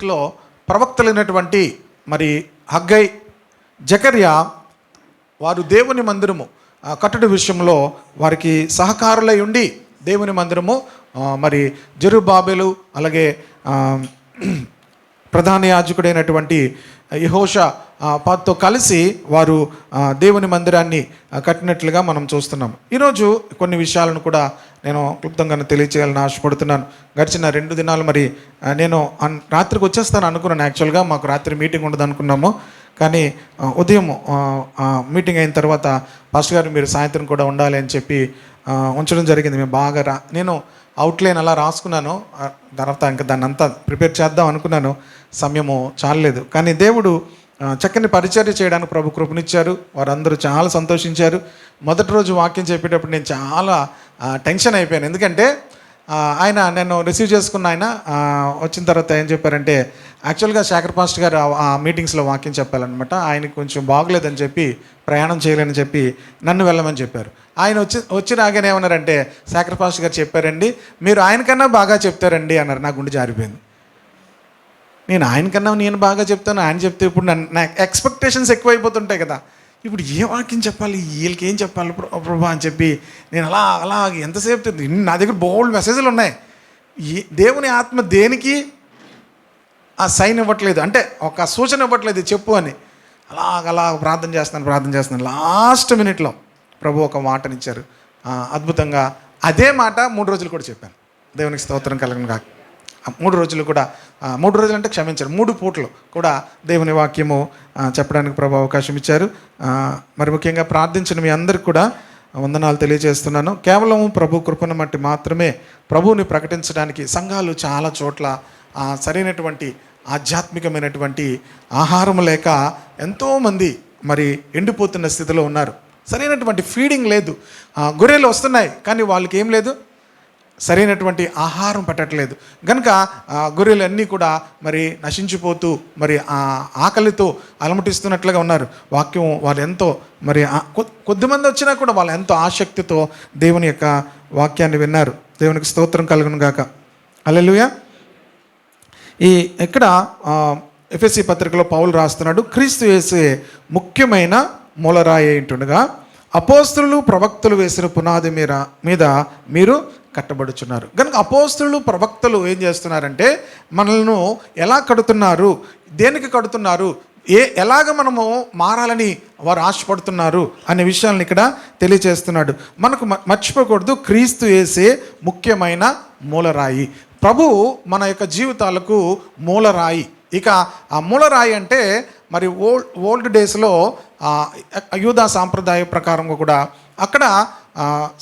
రోజుల్లో ప్రవక్తలైనటువంటి మరి హగ్గై, జకర్యా వారు దేవుని మందిరము కట్టడి విషయంలో వారికి సహకారులై ఉండి దేవుని మందిరము మరి జెరుబ్బాబెలు అలాగే ప్రధాన యాజకుడైనటువంటి యెహోషాపాతుతో కలిసి వారు దేవుని మందిరాన్ని కట్టినట్లుగా మనం చూస్తున్నాం. ఈరోజు కొన్ని విషయాలను కూడా నేను క్లుప్తంగా తెలియచేయాలని ఆశపడుతున్నాను. గడిచిన 2 దినాలు మరి నేను రాత్రికి వచ్చేస్తాను అనుకున్నాను. యాక్చువల్గా మాకు రాత్రి మీటింగ్ ఉండదు అనుకున్నాము. కానీ ఉదయం మీటింగ్ అయిన తర్వాత పాస్టర్ గారు మీరు సాయంత్రం కూడా ఉండాలి అని చెప్పి ఉంచడం జరిగింది. మేము బాగా నేను అవుట్లైన్ అలా రాసుకున్నాను. తర్వాత ఇంకా దాన్ని అంతా ప్రిపేర్ చేద్దాం అనుకున్నాను. సమయము చాలలేదు. కానీ దేవుడు చక్కని పరిచర్య చేయడానికి ప్రభు కృపనిచ్చారు. వారందరూ చాలా సంతోషించారు. మొదటి రోజు వాక్యం చెప్పేటప్పుడు నేను చాలా టెన్షన్ అయిపోయాను. ఎందుకంటే ఆయన నన్ను రిసీవ్ చేసుకున్న ఆయన వచ్చిన తర్వాత ఏం చెప్పారంటే, యాక్చువల్గా శేఖర్ పాస్టర్ గారు ఆ మీటింగ్స్లో వాక్యం చెప్పాలన్నమాట. ఆయనకు కొంచెం బాగలేదని చెప్పి ప్రయాణం చేయలేని చెప్పి నన్ను వెళ్ళమని చెప్పారు. ఆయన వచ్చి రాగానే ఏమన్నారంటే, శేఖర్ పాస్టర్ గారు చెప్పారండి, మీరు ఆయనకన్నా బాగా చెప్తారండి అన్నారు. నా గుండె జారిపోయింది. నేను బాగా చెప్తాను, ఆయన చెప్తే ఇప్పుడు నా ఎక్స్పెక్టేషన్స్ ఎక్కువైపోతుంటాయి కదా. ఇప్పుడు ఏ వాక్యం చెప్పాలి, వీళ్ళకి ఏం చెప్పాలి ప్రభా అని చెప్పి నేను అలా ఎంతసేపు నా దగ్గర బోల్డ్ మెసేజ్లు ఉన్నాయి. దేవుని ఆత్మ దేనికి ఆ సైన్ ఇవ్వట్లేదు, అంటే ఒక సూచన ఇవ్వట్లేదు చెప్పు అని. అలా ప్రార్థన చేస్తున్నాను. లాస్ట్ మినిట్లో ప్రభు ఒక మాటనిచ్చారు అద్భుతంగా. అదే మాట 3 రోజులు కూడా చెప్పాను. దేవునికి స్తోత్రం కలుగును గాక. 3 రోజులు కూడా 3 రోజులు అంటే క్షమించారు, 3 పూటలు కూడా దేవుని వాక్యము చెప్పడానికి ప్రభు అవకాశం ఇచ్చారు. మరి ముఖ్యంగా ప్రార్థించిన మీ అందరికి కూడా వందనాలు తెలియజేస్తున్నాను. కేవలం ప్రభు కృపను బట్టి మాత్రమే ప్రభువుని ప్రకటించడానికి సంఘాలు చాలా చోట్ల సరైనటువంటి ఆధ్యాత్మికమైనటువంటి ఆహారం లేక ఎంతోమంది మరి ఎండిపోతున్న స్థితిలో ఉన్నారు. సరైనటువంటి ఫీడింగ్ లేదు. గొర్రెలు వస్తున్నాయి కానీ వాళ్ళకి ఏం లేదు, సరైనటువంటి ఆహారం పెట్టట్లేదు. కనుక గొర్రెలన్నీ కూడా మరి నశించిపోతూ మరి ఆకలితో అలమటిస్తున్నట్లుగా ఉన్నారు. వాక్యం వాళ్ళు ఎంతో మరి కొద్దిమంది వచ్చినా కూడా వాళ్ళు ఎంతో ఆసక్తితో దేవుని యొక్క వాక్యాన్ని విన్నారు. దేవునికి స్తోత్రం కలుగును గాక. హల్లెలూయా. ఇక్కడ ఎఫెసీ పత్రికలో పౌలు రాస్తున్నాడు, క్రీస్తు యేసే ముఖ్యమైన మూలరాయి ఉంటుండగా అపోస్తలులు ప్రవక్తలు వేసిన పునాది మీద మీరు కట్టబడుచున్నారు. కనుక అపోస్తలులు ప్రవక్తలు ఏం చేస్తున్నారంటే మనల్ని ఎలా కడుతున్నారు, దేనికి కడుతున్నారు, ఎలాగ మనము మారాలని వారు ఆశపడుతున్నారు అనే విషయాలను ఇక్కడ తెలియచేస్తున్నాడు. మనకు మర్చిపోకూడదు, క్రీస్తు యేసే ముఖ్యమైన మూలరాయి. ప్రభువు మన యొక్క జీవితాలకు మూలరాయి. ఇక ఆ మూలరాయి అంటే మరి ఓల్డ్ డేస్లో యూదా సాంప్రదాయ ప్రకారంగా కూడా అక్కడ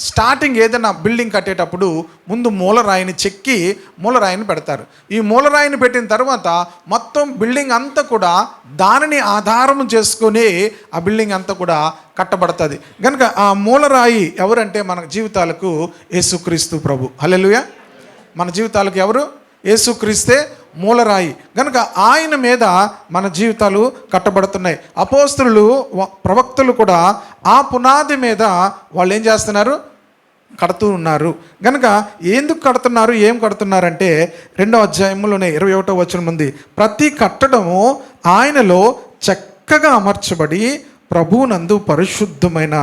స్టార్టింగ్ ఏదైనా బిల్డింగ్ కట్టేటప్పుడు ముందు మూలరాయిని చెక్కి మూలరాయిని పెడతారు. ఈ మూలరాయిని పెట్టిన తర్వాత మొత్తం బిల్డింగ్ అంతా కూడా దానిని ఆధారం చేసుకొని ఆ బిల్డింగ్ అంతా కూడా కట్టబడుతుంది. కనుక ఆ మూలరాయి ఎవరంటే మన జీవితాలకు యేసుక్రీస్తు ప్రభు. హల్లెలూయా. మన జీవితాలకు ఎవరు? యేసుక్రీస్తే మూలరాయి. కనుక ఆయన మీద మన జీవితాలు కట్టబడుతున్నాయి. అపోస్తలులు ప్రవక్తలు కూడా ఆ పునాది మీద వాళ్ళు ఏం చేస్తున్నారు, కడుతూ ఉన్నారు. కనుక ఎందుకు కడుతున్నారు, ఏం కడుతున్నారంటే 2వ అధ్యాయంలోనే 21వ వచనం ఉంది, ప్రతి కట్టడము ఆయనలో చక్కగా అమర్చబడి ప్రభువునందు పరిశుద్ధమైన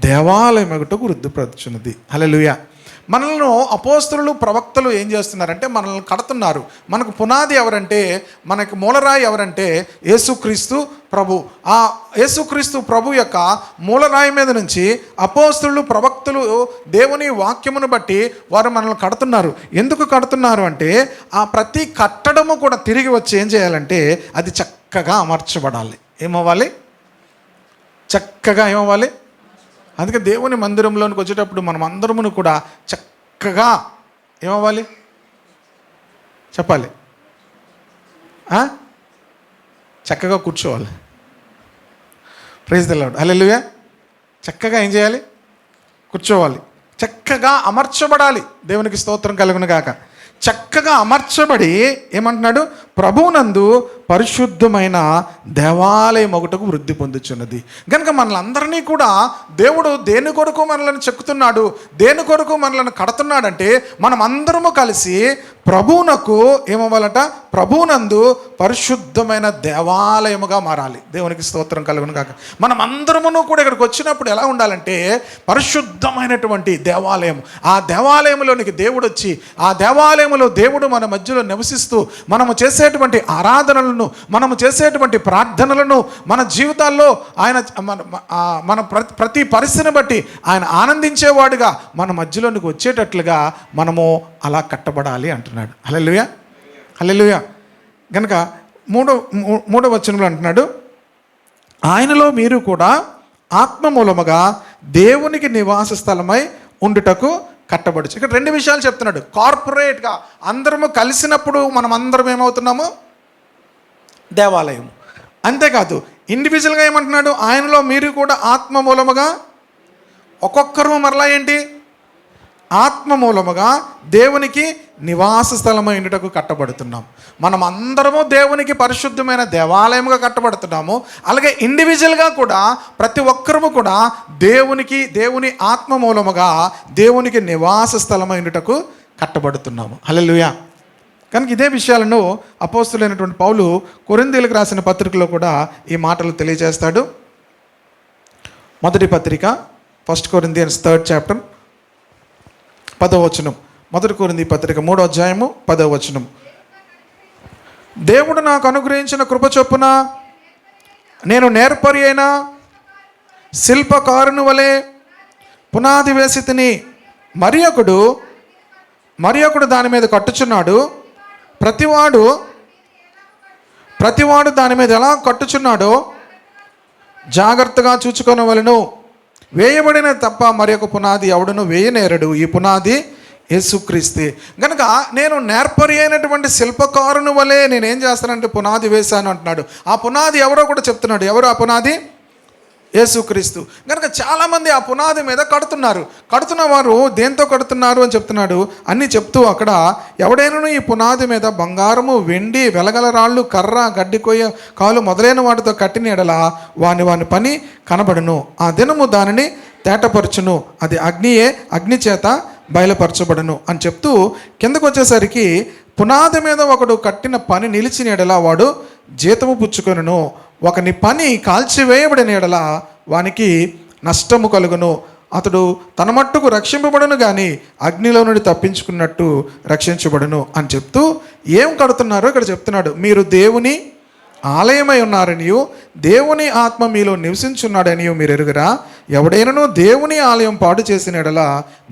దేవాలయం ఒకటి వృద్ధిపరుచున్నది. హల్లెలూయా. మనల్ని అపోస్తలులు ప్రవక్తలు ఏం చేస్తున్నారంటే మనల్ని కడుతున్నారు. మనకు పునాది ఎవరంటే, మనకు మూలరాయి ఎవరంటే యేసుక్రీస్తు ప్రభు. ఆ యేసుక్రీస్తు ప్రభు యొక్క మూలరాయి మీద నుంచి అపోస్తలులు ప్రవక్తలు దేవుని వాక్యమును బట్టి వారు మనల్ని కడుతున్నారు. ఎందుకు కడుతున్నారు అంటే ఆ ప్రతి కట్టడము కూడా తిరిగి వచ్చి ఏం చేయాలంటే అది చక్కగా అమర్చబడాలి. ఏమవ్వాలి? చక్కగా ఏమవ్వాలి? అందుకే దేవుని మందిరంలోనికి వచ్చేటప్పుడు మనం అందరమును కూడా చక్కగా ఏమవ్వాలి చెప్పాలి, చక్కగా కూర్చోవాలి. Praise the Lord. హల్లెలూయా. చక్కగా ఏం చేయాలి? కూర్చోవాలి. చక్కగా అమర్చబడాలి. దేవునికి స్తోత్రం కలుగును గాక. చక్కగా అమర్చబడి ఏమంటున్నాడు, ప్రభువునందు పరిశుద్ధమైన దేవాలయం ఒకటకు వృద్ధి పొందుచున్నది. కనుక మనలందరినీ కూడా దేవుడు దేని కొరకు మనల్ని చెక్కుతున్నాడు, దేని కొరకు మనల్ని కడుతున్నాడంటే మనం అందరము కలిసి ప్రభువునకు ఏమవ్వాలట? ప్రభువునందు పరిశుద్ధమైన దేవాలయముగా మారాలి. దేవునికి స్తోత్రం కలుగును గాక. మనం అందరమును కూడా ఇక్కడికి వచ్చినప్పుడు ఎలా ఉండాలంటే పరిశుద్ధమైనటువంటి దేవాలయం. ఆ దేవాలయంలోనికి దేవుడు వచ్చి, ఆ దేవాలయంలో దేవుడు మన మధ్యలో నివసిస్తూ మనము చేసేటువంటి ఆరాధనలను, మనము చేసేటువంటి ప్రార్థనలను, మన జీవితాల్లో ఆయన మన ప్రతి పరిస్థితిని బట్టి ఆయన ఆనందించేవాడుగా మన మధ్యలోనికి వచ్చేటట్లుగా మనము అలా కట్టబడాలి అంటున్నాడు. హల్లెలూయా, హల్లెలూయా. కనుక మూడవ వచనంలో అంటున్నాడు, ఆయనలో మీరు కూడా ఆత్మ మూలముగా దేవునికి నివాస స్థలమై ఉండుటకు కట్టబడచ్చు. ఇక్కడ రెండు విషయాలు చెప్తున్నాడు. కార్పొరేట్గా అందరము కలిసినప్పుడు మనం అందరం ఏమవుతున్నాము? దేవాలయం. అంతేకాదు ఇండివిజువల్గా ఏమంటున్నాడు? ఆయనలో మీరు కూడా ఆత్మ మూలముగా, ఒక్కొక్కరు మరలా ఏంటి? ఆత్మ మూలముగా దేవునికి నివాస స్థలమైనటకు కట్టబడుతున్నాం. మనం అందరము దేవునికి పరిశుద్ధమైన దేవాలయముగా కట్టబడుతున్నాము. అలాగే ఇండివిజువల్గా కూడా ప్రతి ఒక్కరము కూడా దేవుని ఆత్మ మూలముగా దేవునికి నివాస స్థలమైనటకు కట్టబడుతున్నాము. హల్లెలూయా. కనుక ఇదే విషయాలను అపోస్తులైనటువంటి పౌలు కొరింథీయులకు రాసిన పత్రికలో కూడా ఈ మాటలు తెలియజేస్తాడు. మొదటి పత్రిక 1 Corinthians 3rd chapter 10వ వచనం. 1 కొరింథీ పత్రిక 3వ అధ్యాయము 10వ వచనం. దేవుడు నాకు అనుగ్రహించిన కృప చొప్పున నేను నేర్పరి అయిన శిల్పకారుని వలె పునాది వేసి తిని, మరి ఒకడు దాని మీద కట్టుచున్నాడు. ప్రతివాడు దాని మీద ఎలా కట్టుచున్నాడో జాగ్రత్తగా చూచుకొనవలెను. వేయబడిన తప్ప మరి ఒక పునాది ఎవడును వేయనేరడు. ఈ పునాది యేసుక్రీస్తే. కనుక నేను నేర్పరి అయినటువంటి శిల్పకారుని వలె నేనేం చేస్తానంటే పునాది వేశాను అంటున్నాడు. ఆ పునాది ఎవరో కూడా చెప్తున్నాడు. ఎవరు ఆ పునాది? యేసుక్రీస్తు. కనుక చాలామంది ఆ పునాది మీద కడుతున్న వారు దేంతో కడుతున్నారు అని చెప్తున్నాడు. అన్నీ చెప్తూ అక్కడ ఎవడైనా ఈ పునాది మీద బంగారము, వెండి, వెలగల రాళ్ళు, కర్ర, గడ్డి కొయ్య, కాలు మొదలైన వాటితో కట్టిన ఎడల వాని పని కనబడును. ఆ దినము దానిని తేటపరచును. అది అగ్ని చేత బయలుపరచబడును అని చెప్తూ కిందకు వచ్చేసరికి పునాది మీద ఒకడు కట్టిన పని నిలిచిన ఎడల వాడు జీతము పుచ్చుకొనును. ఒకని పని కాల్చివేయబడిన ఎడల వానికి నష్టము కలుగును. అతడు తన మట్టుకు రక్షింపబడును కానీ అగ్నిలో నుండి తప్పించుకున్నట్టు రక్షించబడును అని చెప్తూ ఏం కడుతున్నారో ఇక్కడ చెప్తున్నాడు. మీరు దేవుని ఆలయమై ఉన్నారనియు దేవుని ఆత్మ మీలో నివసించున్నాడనియు మీరు ఎరుగరా? ఎవడైనను దేవుని ఆలయం పాడు చేసిన ఎడల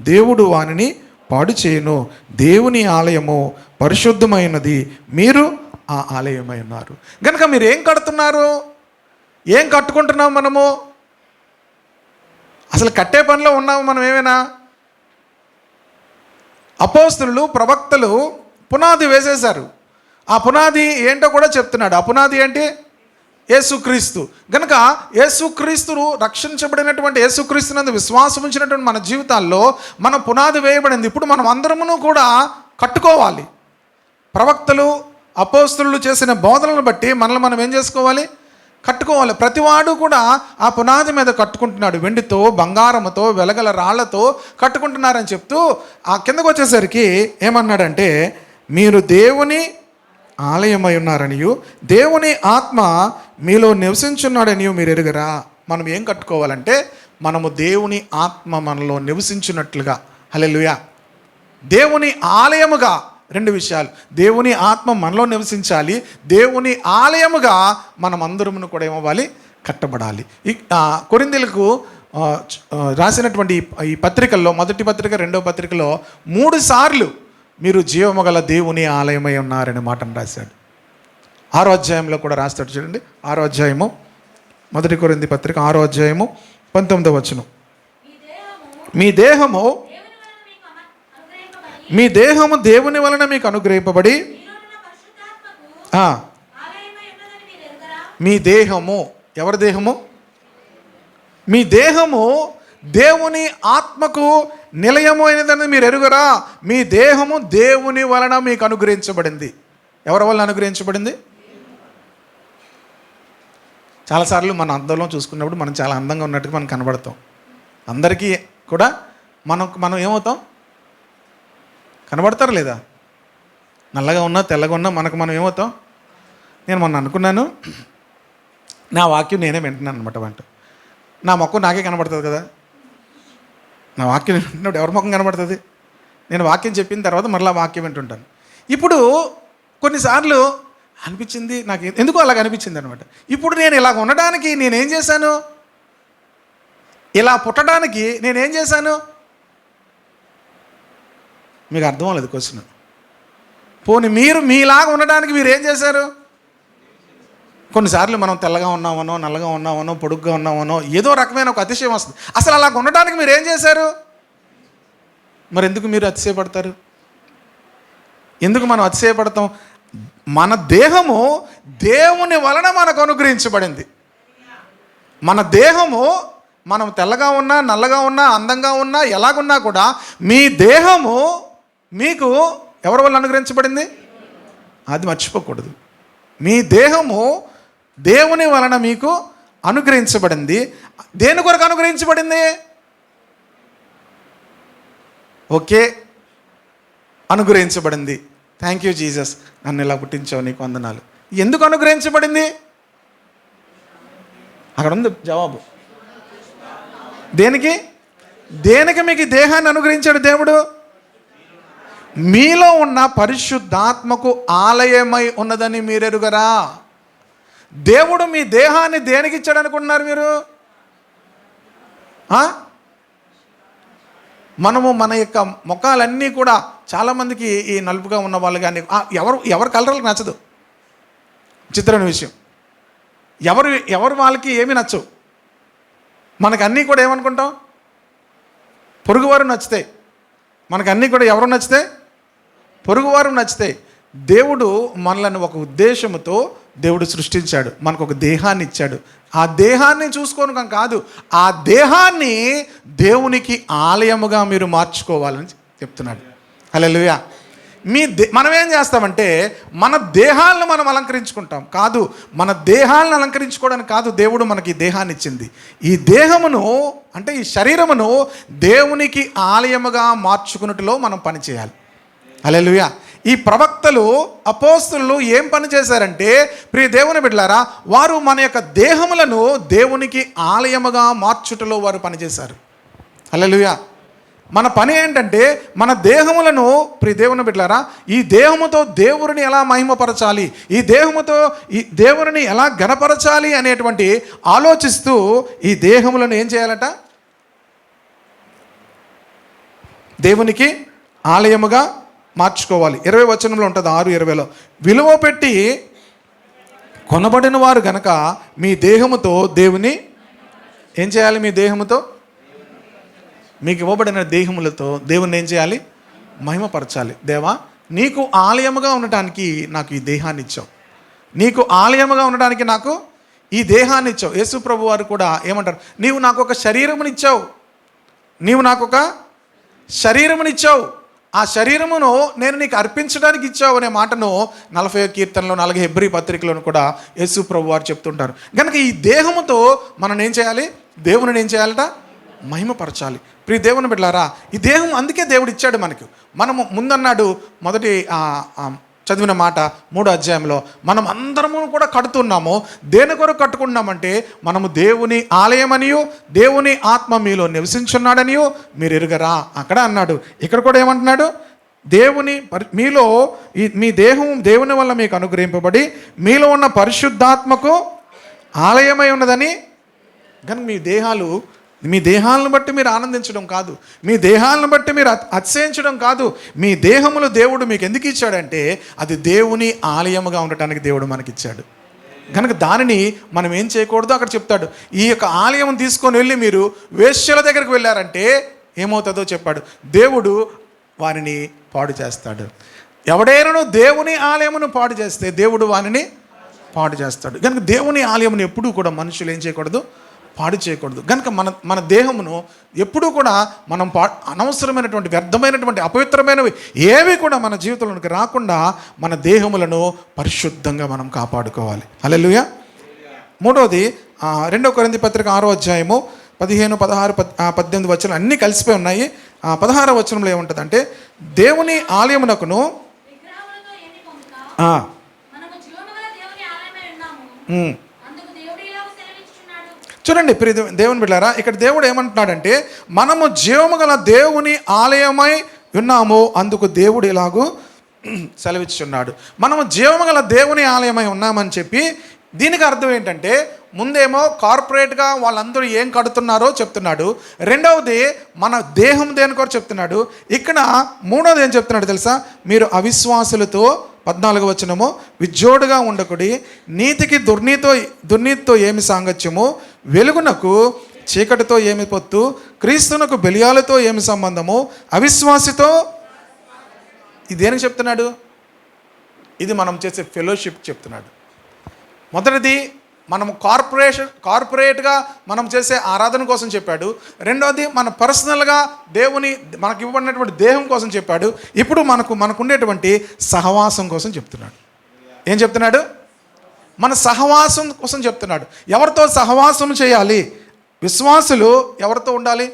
దేవుడు వానిని పాడు చేయను. దేవుని ఆలయము పరిశుద్ధమైనది, మీరు ఆ ఆలయమై ఉన్నారు. కనుక మీరు ఏం కడుతున్నారు? ఏం కట్టుకుంటున్నాం మనము? అసలు కట్టే పనిలో ఉన్నాము మనం ఏమైనా? అపోస్తలులు, ప్రవక్తలు పునాది వేసేశారు. ఆ పునాది ఏంటో కూడా చెప్తున్నాడు. ఆ పునాది ఏంటి? యేసుక్రీస్తు. కనుక యేసుక్రీస్తును రక్షించబడినటువంటి యేసుక్రీస్తునందు విశ్వాసం ఉంచినటువంటి మన జీవితాల్లో మన పునాది వేయబడింది. ఇప్పుడు మనం అందరమును కూడా కట్టుకోవాలి. ప్రవక్తలు, అపోస్తలులు చేసిన బోధనలను బట్టి మనల్ని మనం ఏం చేసుకోవాలి? కట్టుకోవాలి. ప్రతివాడు కూడా ఆ పునాది మీద కట్టుకుంటున్నాడు. వెండితో, బంగారముతో, వెలగల రాళ్లతో కట్టుకుంటున్నారని చెప్తూ ఆ కిందకు వచ్చేసరికి ఏమన్నాడంటే, మీరు దేవుని ఆలయమై ఉన్నారనియు దేవుని ఆత్మ మీలో నివసించున్నాడనియు మీరు ఎరుగరా? మనం ఏం కట్టుకోవాలంటే మనము దేవుని ఆత్మ మనలో నివసించినట్లుగా. హల్లెలూయా. దేవుని ఆలయముగా. రెండు విషయాలు. దేవుని ఆత్మ మనలో నివసించాలి. దేవుని ఆలయముగా మనం అందరమును కూడా ఏమవ్వాలి? కట్టబడాలి. కొరింథీయులకు రాసినటువంటి ఈ పత్రికల్లో, మొదటి పత్రిక, రెండవ పత్రికలో 3 సార్లు మీరు జీవము గల దేవుని ఆలయమై ఉన్నారనే మాటను రాశాడు. 6వ అధ్యాయంలో కూడా రాస్తాడు చూడండి. 6వ అధ్యాయము, మొదటి కొరింథీ పత్రిక 6వ అధ్యాయము 19వ వచనం. మీ దేహము దేవుని వలన మీకు అనుగ్రహింపబడి. మీ దేహము ఎవరి దేహము? మీ దేహము దేవుని ఆత్మకు నిలయము అయినదని మీరు ఎరుగరా? మీ దేహము దేవుని వలన మీకు అనుగ్రహించబడింది. ఎవరి వలన అనుగ్రహించబడింది? చాలాసార్లు మన అద్దంలో చూసుకున్నప్పుడు మనం చాలా అందంగా ఉన్నట్టుగా మనం కనబడతాం. అందరికీ కూడా మనం ఏమవుతాం? కనబడతారు లేదా? నల్లగా ఉన్నా తెల్లగా ఉన్నా మనకు మనం ఏమవుతాం? నేను మొన్న అనుకున్నాను, నా వాక్యం నేనే వింటున్నాను అనమాట. నా మొక్క నాకే కనబడుతుంది కదా. నా వాక్యం వింటున్నప్పుడు ఎవరి ముఖం కనబడుతుంది? నేను వాక్యం చెప్పిన తర్వాత మరలా వాక్యం వింటుంటాను. ఇప్పుడు కొన్నిసార్లు అనిపించింది, నాకు ఎందుకో అలాగ అనిపించింది అనమాట. ఇప్పుడు నేను ఇలాగ ఉండడానికి నేనేం చేశాను? ఇలా పుట్టడానికి నేనేం చేశాను? మీకు అర్థం అవ్వలేదు క్వశ్చన్. పోనీ మీరు మీలాగా ఉండడానికి మీరు ఏం చేశారు? కొన్నిసార్లు మనం తెల్లగా ఉన్నామనో, నల్లగా ఉన్నామనో, పొడుగ్గా ఉన్నామనో ఏదో రకమైన ఒక అతిశయం వస్తుంది. అసలు అలా ఉండడానికి మీరు ఏం చేశారు? మరి ఎందుకు మీరు అతిశయపడతారు? ఎందుకు మనం అతిశయపడతాం? మన దేహము దేవుని వలన మనకు అనుగ్రహించబడింది. మన దేహము, మనం తెల్లగా ఉన్నా, నల్లగా ఉన్నా, అందంగా ఉన్నా, ఎలాగున్నా కూడా మీ దేహము మీకు ఎవరి వల్ల అనుగ్రహించబడింది? అది మర్చిపోకూడదు. మీ దేహము దేవుని వలన మీకు అనుగ్రహించబడింది. దేని కొరకు అనుగ్రహించబడింది? ఓకే, అనుగ్రహించబడింది. థ్యాంక్ యూ జీసస్, నన్ను ఇలా పుట్టించావు, నీకు వందనాలు. ఎందుకు అనుగ్రహించబడింది? అక్కడ ఉంది జవాబు. దేనికి? దేనికి మీకు ఈ దేహాన్ని అనుగ్రహించాడు దేవుడు? మీలో ఉన్న పరిశుద్ధాత్మకు ఆలయమై ఉన్నదని మీరెరుగరా? దేవుడు మీ దేహాన్ని దేనికి ఇచ్చాడు అనుకుంటున్నారు మీరు? మనము మన యొక్క ముఖాలన్నీ కూడా చాలామందికి ఈ నలుపుగా ఉన్న వాళ్ళు కానీ ఎవరి కలర్లకు నచ్చదు. చిత్రమైన విషయం, ఎవరు వాళ్ళకి ఏమీ నచ్చవు. మనకు అన్నీ కూడా ఏమనుకుంటాం? పొరుగువారు నచ్చుతాయి. మనకు అన్నీ కూడా ఎవరు నచ్చుతాయి? పొరుగువారు నచ్చుతాయి. దేవుడు మనల్ని ఒక ఉద్దేశంతో దేవుడు సృష్టించాడు, మనకు ఒక దేహాన్ని ఇచ్చాడు. ఆ దేహాన్ని చూసుకోవడం కాదు, ఆ దేహాన్ని దేవునికి ఆలయముగా మీరు మార్చుకోవాలని చెప్తున్నాడు. హల్లెలూయా. మనం ఏం చేస్తామంటే మన దేహాలను మనం అలంకరించుకుంటాం. కాదు, మన దేహాలను అలంకరించుకోవడానికి కాదు దేవుడు మనకి ఈ దేహాన్ని ఇచ్చింది. ఈ దేహమును అంటే ఈ శరీరమును దేవునికి ఆలయముగా మార్చుకున్నట్టులో మనం పని చేయాలి. హల్లెలూయా. ఈ ప్రవక్తలు, అపోస్తలులు ఏం పని చేశారంటే, ప్రియ దేవుని బిడ్డలారా, వారు మన యొక్క దేహములను దేవునికి ఆలయముగా మార్చుటలో వారు పనిచేశారు. హల్లెలూయా. మన పని ఏంటంటే మన దేహములను, ప్రియ దేవుని బిడ్డలారా, ఈ దేహముతో దేవుని ఎలా మహిమపరచాలి, ఈ దేహముతో ఈ దేవుని ఎలా ఘనపరచాలి అనేటువంటి ఆలోచిస్తూ ఈ దేహములను ఏం చేయాలట? దేవునికి ఆలయముగా మార్చుకోవాలి. 20 వచనంలో ఉంటుంది, 6:20లో, విలువ పెట్టి కొనబడిన వారు గనక మీ దేహముతో దేవుని ఏం చేయాలి? మీ దేహముతో, మీకు ఇవ్వబడిన దేహములతో దేవుని ఏం చేయాలి? మహిమపరచాలి. దేవా, నీకు ఆలయముగా ఉండటానికి నాకు ఈ దేహాన్ని ఇచ్చావు, నీకు ఆలయముగా ఉండడానికి నాకు ఈ దేహాన్ని ఇచ్చావు. యేసు ప్రభు వారు కూడా ఏమంటారు? నీవు నాకు ఒక శరీరమునిచ్చావు, నీవు నాకు ఒక శరీరమునిచ్చావు, ఆ శరీరమును నేను నీకు అర్పించడానికి ఇచ్చావు అనే మాటను 40వ కీర్తనలో, 40 హెబ్రీ పత్రికలను కూడా యేసు ప్రభు వారు చెప్తుంటారు. కనుక ఈ దేహముతో మనం ఏం చేయాలి? దేవుని ఏం చేయాలట? మహిమపరచాలి. ప్రియ దేవుని బిడ్డలారా, ఈ దేహం అందుకే దేవుడు ఇచ్చాడు మనకు. మనము ముందన్నాడు మొదటి చదివిన మాట 3వ అధ్యాయంలో, మనం అందరము కూడా కడుతున్నాము. దేని కొరకు కట్టుకుంటున్నామంటే మనము దేవుని ఆలయమనియు దేవుని ఆత్మ మీలో నివసించున్నాడనియు మీరు ఎరుగరా. అక్కడ అన్నాడు, ఇక్కడ కూడా ఏమంటున్నాడు? దేవుని మీలో మీ దేహం దేవుని వల్ల మీకు అనుగ్రహింపబడి మీలో ఉన్న పరిశుద్ధాత్మకు ఆలయమై ఉన్నదని. కనుక మీ దేహాలను బట్టి మీరు ఆనందించడం కాదు, మీ దేహాలను బట్టి మీరు అతిశయించడం కాదు. మీ దేహములు దేవుడు మీకు ఎందుకు ఇచ్చాడంటే అది దేవుని ఆలయముగా ఉండటానికి దేవుడు మనకిచ్చాడు. కనుక దానిని మనం ఏం చేయకూడదు అక్కడ చెప్తాడు. ఈ యొక్క ఆలయం తీసుకొని వెళ్ళి మీరు వేశ్యల దగ్గరికి వెళ్ళారంటే ఏమవుతుందో చెప్పాడు. దేవుడు వారిని పాడు చేస్తాడు. ఎవడైనా దేవుని ఆలయమును పాడు చేస్తే దేవుడు వారిని పాడు చేస్తాడు. కనుక దేవుని ఆలయమును ఎప్పుడూ కూడా మనుషులు ఏం చేయకూడదు? పాడు చేయకూడదు. కనుక మన దేహమును ఎప్పుడూ కూడా మనం అనవసరమైనటువంటి, వ్యర్థమైనటువంటి, అపవిత్రమైనవి ఏవి కూడా మన జీవితంలోకి రాకుండా మన దేహములను పరిశుద్ధంగా మనం కాపాడుకోవాలి. హల్లెలూయా. మూడవది 2వ కొరింథీ పత్రిక 6వ అధ్యాయము 15, 16, 18 వచనాలు అన్నీ కలిసిపోయి ఉన్నాయి. 16వ వచనంలో ఏముంటుందంటే, దేవుని ఆలయమునకును ఆ, మనము జీవముగల దేవుని ఆలయమై ఉన్నాము. ఉమ్. అందుకు దేవుడు ఇలాగ సెలవిచ్చుచున్నాడు. చూడండి ప్రియ దేవుని బిడ్డారా, ఇక్కడ దేవుడు ఏమంటున్నాడంటే మనము జీవము గల దేవుని ఆలయమై ఉన్నాము, అందుకు దేవుడు ఇలాగూ సెలవిచ్చుచున్నాడు. మనము జీవము గల దేవుని ఆలయమై ఉన్నామని చెప్పి దీనికి అర్థం ఏంటంటే, ముందేమో కార్పొరేట్గా వాళ్ళందరూ ఏం కడుతున్నారో చెప్తున్నాడు, రెండవది మన దేహం దేని కొరకు చెప్తున్నాడు, ఇక్కడ మూడవది ఏం చెప్తున్నాడు తెలుసా, మీరు అవిశ్వాసులతో 14వ వచనము విజ్జోడుగా ఉండకుడి, నీతికి దుర్నీతితో ఏమి సాంగత్యము, వెలుగునకు చీకటితో ఏమి పొత్తు, క్రీస్తునకు బెలియాలతో ఏమి సంబంధము, అవిశ్వాసితో. ఇది దేనికి చెప్తున్నాడు? ఇది మనం చేసే ఫెలోషిప్ చెప్తున్నాడు. మొదటిది మనం కార్పొరేట్గా మనం చేసే ఆరాధన కోసం చెప్పాడు, రెండవది మన పర్సనల్గా దేవుని మనకి ఇవ్వబడినటువంటి దేహం కోసం చెప్పాడు, ఇప్పుడు మనకుండేటువంటి సహవాసం కోసం చెప్తున్నాడు. ఏం చెప్తున్నాడు? మన సహవాసం కోసం చెప్తున్నాడు. ఎవరితో సహవాసం చేయాలి? విశ్వాసులు ఎవరితో ఉండాలి?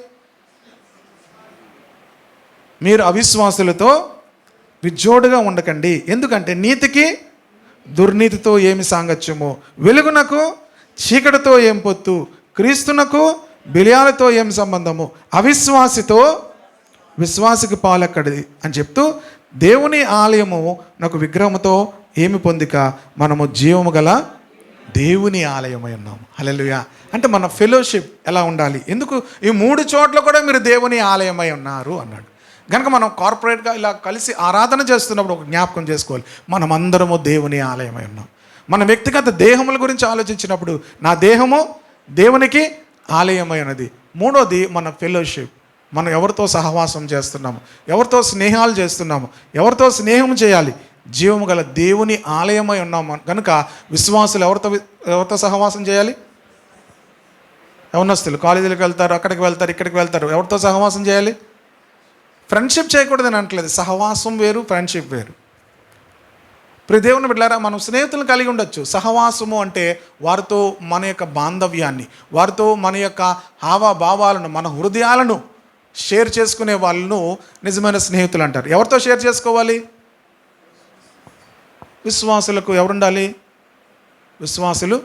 మీరు అవిశ్వాసులతో విజ్జోడుగా ఉండకండి, ఎందుకంటే నీతికి దుర్నీతితో ఏమి సాంగత్యము, వెలుగునకు చీకటితో ఏం పొత్తు, క్రీస్తునకు బెలియాలతో ఏం సంబంధము, అవిశ్వాసితో విశ్వాసికి పాలెక్కడిది అని చెప్తూ, దేవుని ఆలయము నాకు విగ్రహముతో ఏమి పొందిక, మనము జీవము గల దేవుని ఆలయమై ఉన్నాము. హల్లెలూయా. అంటే మన ఫెలోషిప్ ఎలా ఉండాలి? ఎందుకు ఈ 3 చోట్ల కూడా మీరు దేవుని ఆలయమై ఉన్నారు అన్నాడు. కనుక మనం కార్పొరేట్గా ఇలా కలిసి ఆరాధన చేస్తున్నప్పుడు ఒక జ్ఞాపకం చేసుకోవాలి, మనం అందరము దేవుని ఆలయమై ఉన్నాం. మన వ్యక్తిగత దేహముల గురించి ఆలోచించినప్పుడు నా దేహము దేవునికి ఆలయమై ఉన్నది. మూడోది మన ఫెలోషిప్, మనం ఎవరితో సహవాసం చేస్తున్నాము, ఎవరితో స్నేహాలు చేస్తున్నాము, ఎవరితో స్నేహం చేయాలి, జీవము గల దేవుని ఆలయమై ఉన్నాము. కనుక విశ్వాసులు ఎవరితో సహవాసం చేయాలి? యవనస్తులు కాలేజీలకు వెళ్తారు, అక్కడికి వెళ్తారు, ఇక్కడికి వెళ్తారు, ఎవరితో సహవాసం చేయాలి? ఫ్రెండ్షిప్ చేయకూడదని అనట్లేదు, సహవాసం వేరు, ఫ్రెండ్షిప్ వేరు. ప్రియ దేవుని బిడ్డలారా, మనం స్నేహితులను కలిగి ఉండొచ్చు. సహవాసము అంటే వారితో మన యొక్క బాంధవ్యాన్ని, వారితో మన యొక్క హావభావాలను, మన హృదయాలను షేర్ చేసుకునే వాళ్ళను నిజమైన స్నేహితులు అంటారు. ఎవరితో షేర్ చేసుకోవాలి? విశ్వాసులకు ఎవరుండాలి? విశ్వాసులు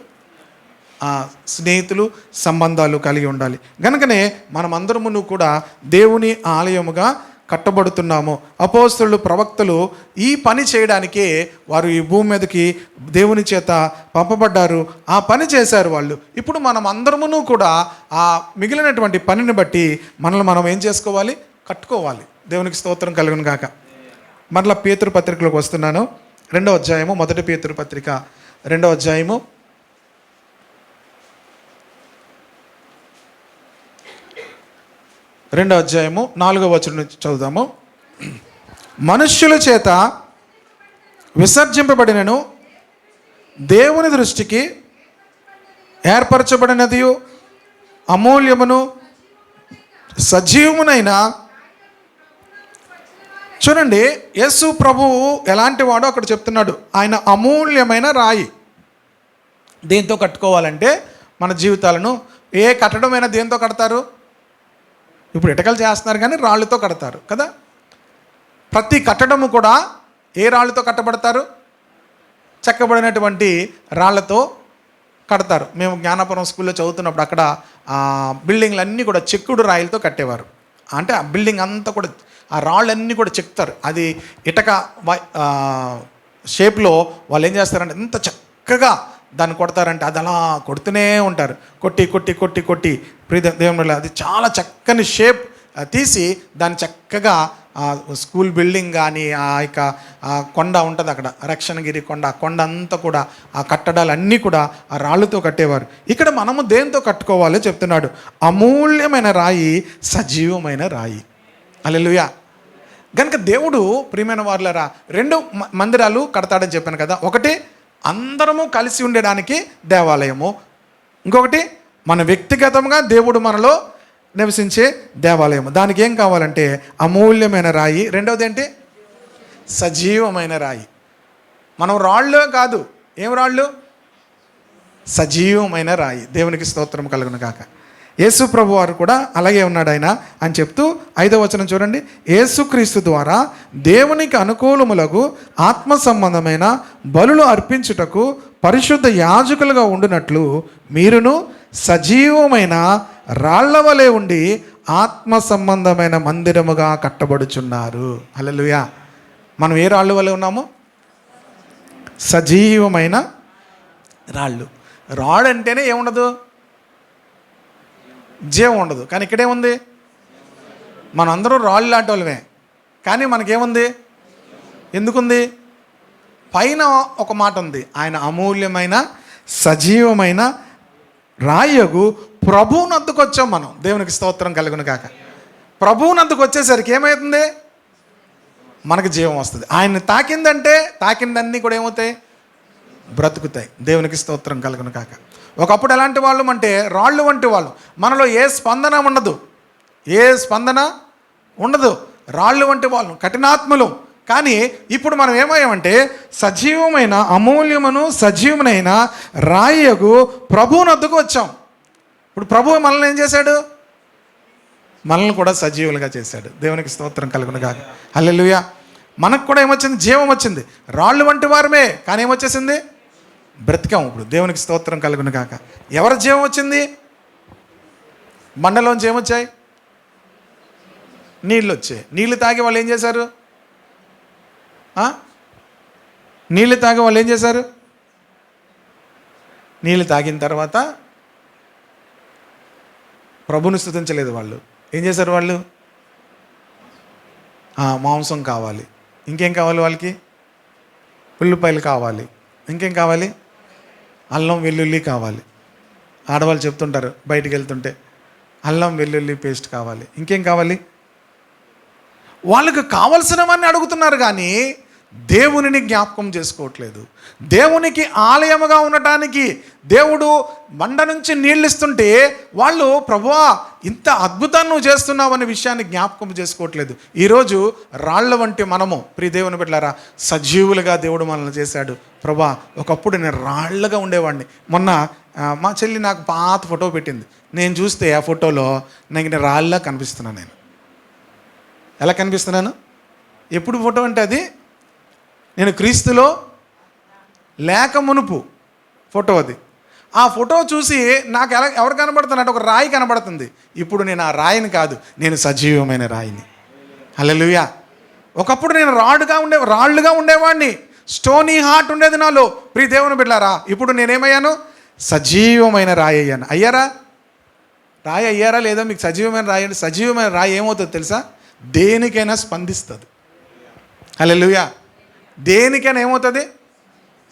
స్నేహితులు, సంబంధాలు కలిగి ఉండాలి. కనుకనే మనమందరమును కూడా దేవుని ఆలయముగా కట్టబడుతున్నాము. అపోస్తలులు, ప్రవక్తలు ఈ పని చేయడానికే వారు ఈ భూమి మీదకి దేవుని చేత పంపబడ్డారు, ఆ పని చేశారు వాళ్ళు. ఇప్పుడు మనం అందరమును కూడా ఆ మిగిలినటువంటి పనిని బట్టి మనల్ని మనం ఏం చేసుకోవాలి? కట్టుకోవాలి. దేవునికి స్తోత్రం కలుగును గాక. మరలా పేతురు పత్రికలోకి వస్తున్నాను. 2వ అధ్యాయము, మొదటి పేతురు పత్రిక 2వ అధ్యాయము 2వ అధ్యాయము 4వ వచనం నుంచి చదువుదాము. మనుష్యుల చేత విసర్జింపబడినను దేవుని దృష్టికి ఏర్పరచబడినది అమూల్యమును సజీవమునైన. చూడండి, యేసు ప్రభువు ఎలాంటి వాడో అక్కడ చెప్తున్నాడు. ఆయన అమూల్యమైన రాయి. దేంతో కట్టుకోవాలంటే మన జీవితాలను, ఏ కట్టడమైనా దేంతో కడతారు? ఇప్పుడు ఇటకలు చేస్తున్నారు కానీ రాళ్ళతో కడతారు కదా. ప్రతి కట్టడము కూడా ఏ రాళ్ళతో కట్టబడతారు? చెక్కబడినటువంటి రాళ్లతో కడతారు. మేము జ్ఞానాపురం స్కూల్లో చదువుతున్నప్పుడు అక్కడ బిల్డింగ్లు అన్నీ కూడా చెక్కుడు రాయిలతో కట్టేవారు. అంటే ఆ బిల్డింగ్ అంతా కూడా ఆ రాళ్ళన్నీ కూడా చెక్తారు. అది ఇటక షేప్లో వాళ్ళు ఏం చేస్తారంటే ఎంత చక్కగా దాన్ని కొడతారంటే అది అలా కొడుతూనే ఉంటారు. కొట్టి కొట్టి కొట్టి కొట్టి దేవుని అది చాలా చక్కని షేప్ తీసి దాన్ని చక్కగా స్కూల్ బిల్డింగ్ కానీ ఆ యొక్క కొండ ఉంటుంది అక్కడ, రక్షణగిరి కొండ, ఆ కొండ అంతా కూడా ఆ కట్టడాలన్నీ కూడా ఆ రాళ్ళతో కట్టేవారు. ఇక్కడ మనము దేంతో కట్టుకోవాలో చెప్తున్నాడు. అమూల్యమైన రాయి, సజీవమైన రాయి. హల్లెలూయా. కనుక దేవుడు ప్రియమైన వారులారా 2 మందిరాలు కడతాడని చెప్పాను కదా. ఒకటి అందరము కలిసి ఉండడానికి దేవాలయము, ఇంకొకటి మన వ్యక్తిగతంగా దేవుడు మనలో నివసించే దేవాలయము. దానికి ఏం కావాలంటే అమూల్యమైన రాయి, రెండవది ఏంటి? సజీవమైన రాయి. మనం రాళ్ళు కాదు, ఏం రాళ్ళు? సజీవమైన రాయి. దేవునికి స్తోత్రం కలుగును గాక. యేసు ప్రభు వారు కూడా అలాగే ఉన్నాడు ఆయన అని చెప్తూ 5వ వచనం చూడండి. యేసుక్రీస్తు ద్వారా దేవునికి అనుకూలములకు ఆత్మ సంబంధమైన బలులు అర్పించుటకు పరిశుద్ధ యాజకులుగా ఉండునట్లు మీరును సజీవమైన రాళ్ల వలె ఉండి ఆత్మ సంబంధమైన మందిరముగా కట్టబడుచున్నారు. హల్లెలూయా. మనం ఏ రాళ్ళు వలె ఉన్నాము? సజీవమైన రాళ్ళు. రాడ్ అంటేనే ఏముండదు? జీవం ఉండదు. కానీ ఇక్కడేముంది? మనందరం రాళ్ళు లాంటి వాళ్ళమే, కానీ మనకేముంది? ఎందుకుంది? పైన ఒక మాట ఉంది, ఆయన అమూల్యమైన సజీవమైన రాయగు ప్రభువునందుకు వచ్చాం మనం. దేవునికి స్తోత్రం కలుగును కాక. ప్రభువునందుకు వచ్చేసరికి ఏమవుతుంది? మనకు జీవం వస్తుంది. ఆయన్ని తాకిందంటే తాకిందన్నీ కూడా ఏమవుతాయి? బ్రతుకుతాయి. దేవునికి స్తోత్రం కలుగును కాక. ఒకప్పుడు ఎలాంటి వాళ్ళం అంటే రాళ్ళు వంటి వాళ్ళు. మనలో ఏ స్పందన ఉండదు, ఏ స్పందన ఉండదు. రాళ్ళు వంటి వాళ్ళు, కఠినాత్ములు. కానీ ఇప్పుడు మనం ఏమయ్యామంటే సజీవమైన అమూల్యమును సజీవమైన రాయగు ప్రభువునొద్దకు వచ్చాం. ఇప్పుడు ప్రభువు మనల్ని ఏం చేశాడు? మనల్ని కూడా సజీవులుగా చేశాడు. దేవునికి స్తోత్రం కలుగును కాక. హల్లెలూయా. మనకు కూడా ఏమొచ్చింది? జీవం వచ్చింది. రాళ్ళు వంటి వారమే, కానీ ఏమొచ్చేసింది? బ్రతికాం. ఇప్పుడు దేవునికి స్తోత్రం కలుగును కాక. ఎవరి జీవం వచ్చింది? బండలోంచి ఏమొచ్చాయి? నీళ్ళు వచ్చాయి. నీళ్ళు తాగి వాళ్ళు ఏం చేశారు? నీళ్ళు తాగి వాళ్ళు ఏం చేశారు? నీళ్ళు తాగిన తర్వాత ప్రభుని స్తుతించలేదు వాళ్ళు. ఏం చేశారు వాళ్ళు? మాంసం కావాలి, ఇంకేం కావాలి వాళ్ళకి? ఉల్లిపాయలు కావాలి, ఇంకేం కావాలి? అల్లం వెల్లుల్లి కావాలి. ఆడవాళ్ళు చెప్తుంటారు బయటికి వెళ్తుంటే, అల్లం వెల్లుల్లి పేస్ట్ కావాలి, ఇంకేం కావాలి? వాళ్ళకి కావలసినవన్నీ అడుగుతున్నారు, కానీ దేవునిని జ్ఞాపకం చేసుకోవట్లేదు. దేవునికి ఆలయముగా ఉండటానికి దేవుడు బండ నుంచి నీళ్ళు ఇస్తుంటే వాళ్ళు ప్రభువా ఇంత అద్భుతాన్ని నువ్వు చేస్తున్నావు అనే విషయాన్ని జ్ఞాపకం చేసుకోవట్లేదు. ఈరోజు రాళ్ల వంటి మనము ప్రియ దేవుని బిడ్డలారా సజీవులుగా దేవుడు మనల్ని చేశాడు. ప్రభా ఒకప్పుడు నేను రాళ్లుగా ఉండేవాడిని. మొన్న మా చెల్లి నాకు పాత ఫోటో పెట్టింది. నేను చూస్తే ఆ ఫోటోలో నేను రాళ్ళలా కనిపిస్తున్నాను. నేను ఎలా కనిపిస్తున్నాను? ఎప్పుడు ఫోటో అంటే అది నేను క్రీస్తులో లేక మునుపు ఫోటో అది. ఆ ఫోటో చూసి నాకు ఎవరు కనబడుతున్నట్టు ఒక రాయి కనబడుతుంది. ఇప్పుడు నేను ఆ రాయిని కాదు, నేను సజీవమైన రాయిని. హల్లెలూయా. ఒకప్పుడు నేను రాళ్ళుగా ఉండేవాడిని. స్టోనీ హార్ట్ ఉండేది నాలో. ప్రియ దేవుని బిడ్డలారా ఇప్పుడు నేనేమయ్యాను? సజీవమైన రాయి అయ్యాను. అయ్యారా? రాయి అయ్యారా లేదా? మీకు సజీవమైన రాయి అంటే సజీవమైన రాయి ఏమవుతుంది తెలుసా? దేనికైనా స్పందిస్తుంది. హల్లెలూయా. దేనికైనా ఏమవుతుంది?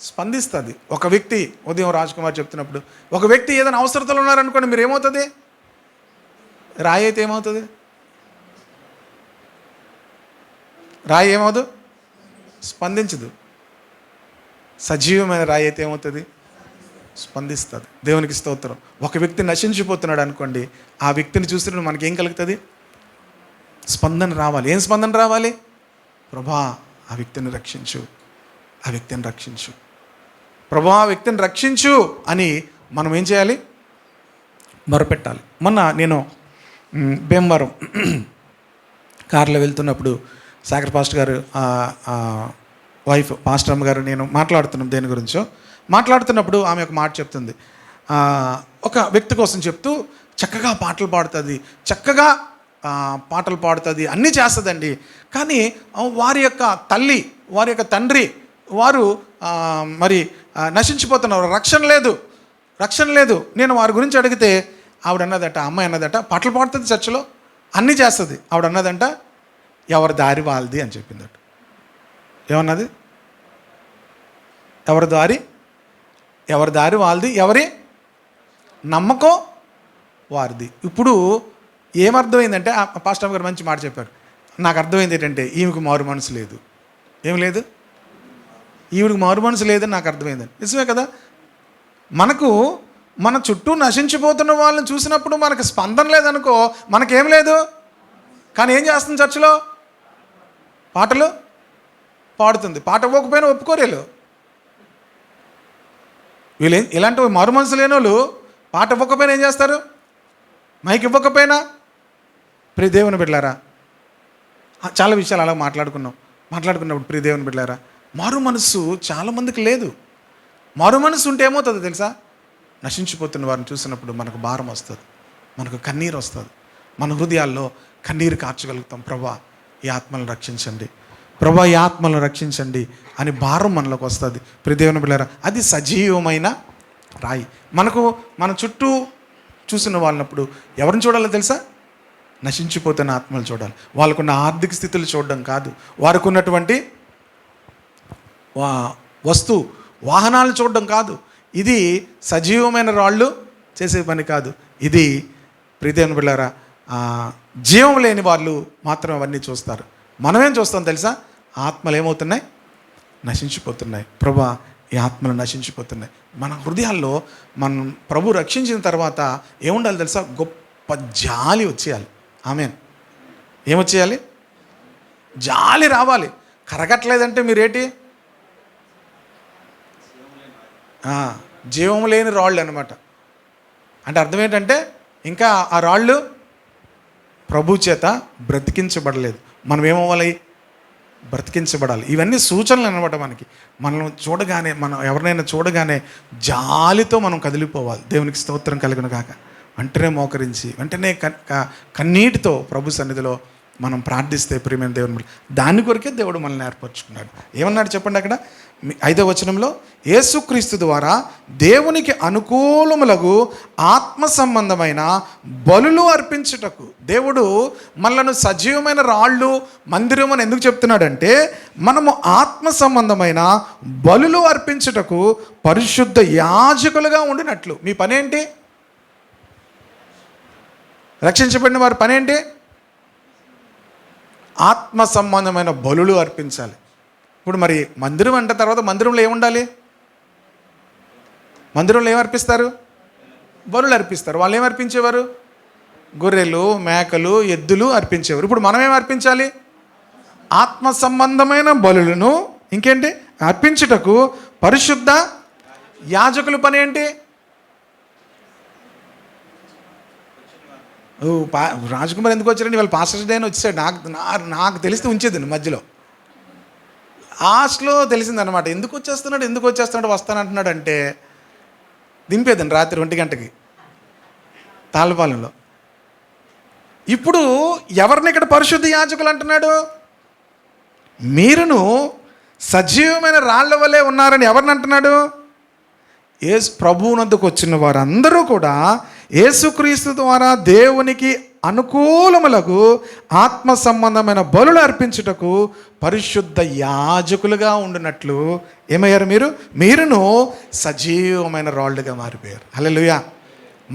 స్పందిస్తుంది. ఒక వ్యక్తి ఉదయం రాజ్ కుమార్ చెప్తున్నప్పుడు ఒక వ్యక్తి ఏదైనా అవసరతలు ఉన్నారనుకోండి, మీరు ఏమవుతుంది? రాయి అయితే ఏమవుతుంది? రాయి ఏమవుదు? స్పందించదు. సజీవమైన రాయి అయితే ఏమవుతుంది? స్పందిస్తుంది. దేవునికి స్తోత్రం. ఒక వ్యక్తి నశించిపోతున్నాడు అనుకోండి, ఆ వ్యక్తిని చూసినప్పుడు మనకి ఏం కలుగుతుంది? స్పందన రావాలి. ఏం స్పందన రావాలి? ప్రభా ఆ వ్యక్తిని రక్షించు, ఆ వ్యక్తిని రక్షించు, ప్రభా ఆ వ్యక్తిని రక్షించు అని మనం ఏం చేయాలి? మొరపెట్టాలి. మొన్న నేను భీమవరం కార్లో వెళ్తున్నప్పుడు సాగర్ పాస్టర్ గారు వైఫ్ పాస్టర్ అమ్మ గారు నేను మాట్లాడుతున్నాం దేని గురించో. మాట్లాడుతున్నప్పుడు ఆమె ఒక మాట చెప్తుంది. ఒక వ్యక్తి కోసం చెప్తూ చక్కగా పాటలు పాడుతుంది, చక్కగా పాటలు పాడుతుంది, అన్నీ చేస్తుందండి. కానీ వారి యొక్క తల్లి, వారి యొక్క తండ్రి వారు మరి నశించిపోతున్నారు. రక్షణ లేదు. నేను వారి గురించి అడిగితే ఆవిడ అన్నదట, అమ్మాయి అన్నదట, పాటలు పాడుతుంది, చర్చలో అన్నీ చేస్తుంది. ఆవిడ అన్నదంట ఎవరి దారి వాళ్ళది అని చెప్పిందట. ఏమన్నది? ఎవరి దారి వాళ్ళది, ఎవరి నమ్మకం వారిది. ఇప్పుడు ఏమర్థమైందంటే పాస్టర్ గారు మంచి మాట చెప్పారు. నాకు అర్థమైంది ఏంటంటే ఈమెకు మారు మనసు లేదు. ఏం లేదు? ఈవిడికి మారు మనసు లేదని నాకు అర్థమైందండి. నిజమే కదా. మన చుట్టూ నశించిపోతున్న వాళ్ళని చూసినప్పుడు మనకు స్పందన లేదనుకో, మనకేం లేదు. కానీ ఏం చేస్తుంది? చర్చిలో పాటలు పాడుతుంది. పాట ఇవ్వకపోయినా ఒప్పుకోరేలు. వీళ్ళు ఇలాంటి మారు మనసు లేని వాళ్ళు పాట ఇవ్వకపోయినా ఏం చేస్తారు? మైక్ ఇవ్వకపోయినా ప్రియ దేవుని బిడ్డలారా, చాలా విషయాలు అలా మాట్లాడుకున్నప్పుడు ప్రియ దేవుని బిడ్డలారా, మారు మనసు చాలామందికి లేదు. మారు మనసు ఉంటే ఏమవుతుందో తెలుసా? నశించిపోతున్న వారిని చూసినప్పుడు మనకు భారం వస్తుంది, మనకు కన్నీరు వస్తుంది, మన హృదయాల్లో కన్నీరు కార్చగలుగుతాం. ప్రభా ఈ ఆత్మలను రక్షించండి, ప్రభా ఈ ఆత్మలను రక్షించండి అని భారం మనలోకి వస్తుంది. ప్రియ దేవుని బిడ్డలారా, అది సజీవమైన రాయి. మన చుట్టూ చూసిన వాళ్ళప్పుడు ఎవరిని చూడాలో తెలుసా? నశించిపోతున్న ఆత్మలు చూడాలి. వాళ్ళకున్న ఆర్థిక స్థితులు చూడడం కాదు, వారికి ఉన్నటువంటి వాహనాలు చూడడం కాదు. ఇది సజీవమైన రాళ్ళు చేసే పని కాదు. ఇది ప్రియదేవుని బిడ్డలారా, జీవం లేని వాళ్ళు మాత్రం అవన్నీ చూస్తారు. మనమేం చూస్తాం తెలుసా? ఆత్మలు ఏమవుతున్నాయి? నశించిపోతున్నాయి. ప్రభా ఈ ఆత్మలు నశించిపోతున్నాయి. మన హృదయాల్లో మనం ప్రభు రక్షించిన తర్వాత ఏముండాలి తెలుసా? గొప్ప జాలి వచ్చేయాలి. ఆమేన్. ఏమొచ్చేయాలి? జాలి రావాలి. కరగట్లేదంటే మీరేటి? జీవం లేని రాళ్ళు అనమాట. అంటే అర్థం ఏంటంటే ఇంకా ఆ రాళ్ళు ప్రభు చేత బ్రతికించబడలేదు. మనం ఏమవ్వాలి? బ్రతికించబడాలి. ఇవన్నీ సూచనలు అనమాట. మనం చూడగానే, మనం ఎవరినైనా చూడగానే జాలితో మనం కదిలిపోవాలి. దేవునికి స్తోత్రం కలుగును గాక. వెంటనే మోకరించి, వెంటనే కన్నీటితో ప్రభు సన్నిధిలో మనం ప్రార్థిస్తే ప్రియమైన దేవుని, దాని కొరకే దేవుడు మనల్ని ఏర్పరచుకున్నాడు. ఏమన్నాడు చెప్పండి అక్కడ 5వ వచనంలో, యేసుక్రీస్తు ద్వారా దేవునికి అనుకూలములకు ఆత్మ సంబంధమైన బలులు అర్పించుటకు. దేవుడు మనలను సజీవమైన రాళ్ళు మందిరం అని ఎందుకు చెప్తున్నాడంటే, మనము ఆత్మ సంబంధమైన బలులు అర్పించుటకు పరిశుద్ధ యాజకులుగా ఉండినట్లు. మీ పనేంటి? రక్షించబడిన వారి పనేంటి? ఆత్మ సంబంధమైన బలులు అర్పించాలి. ఇప్పుడు మరి మందిరం అంటే తర్వాత మందిరంలో ఏముండాలి? మందిరంలో ఏమర్పిస్తారు? బలులు అర్పిస్తారు. వాళ్ళు ఏమర్పించేవారు? గొర్రెలు, మేకలు, ఎద్దులు అర్పించేవారు. ఇప్పుడు మనం ఏం అర్పించాలి? ఆత్మ సంబంధమైన బలులను ఇంకేంటి అర్పించుటకు పరిశుద్ధ యాజకుల పని ఏంటి? రాజకుమార్ ఎందుకు వచ్చారండి? వాళ్ళు పాస్టర్స్ డే అని వచ్చాడు. నాకు తెలిస్తే ఉంచేదండి మధ్యలో. లాస్ట్లో తెలిసిందనమాట. ఎందుకు వచ్చేస్తున్నాడు వస్తానంటున్నాడు అంటే దింపేదండి రాత్రి 1 గంటకి తాళ్ళపాలెంలో. ఇప్పుడు ఎవరిని ఇక్కడ పరిశుద్ధ యాజకులు అంటున్నాడు? మీరును సజీవమైన రాళ్ల వలె ఉన్నారని ఎవరిని అంటున్నాడు? ప్రభువునందుకు వచ్చిన వారందరూ కూడా యేసుక్రీస్తు ద్వారా దేవునికి అనుకూలములకు ఆత్మ సంబంధమైన బలులు అర్పించుటకు పరిశుద్ధ యాజకులుగా ఉండినట్లు ఏమయ్యారు? మీరును సజీవమైన రాళ్ళుగా మారిపోయారు. హల్లెలూయా.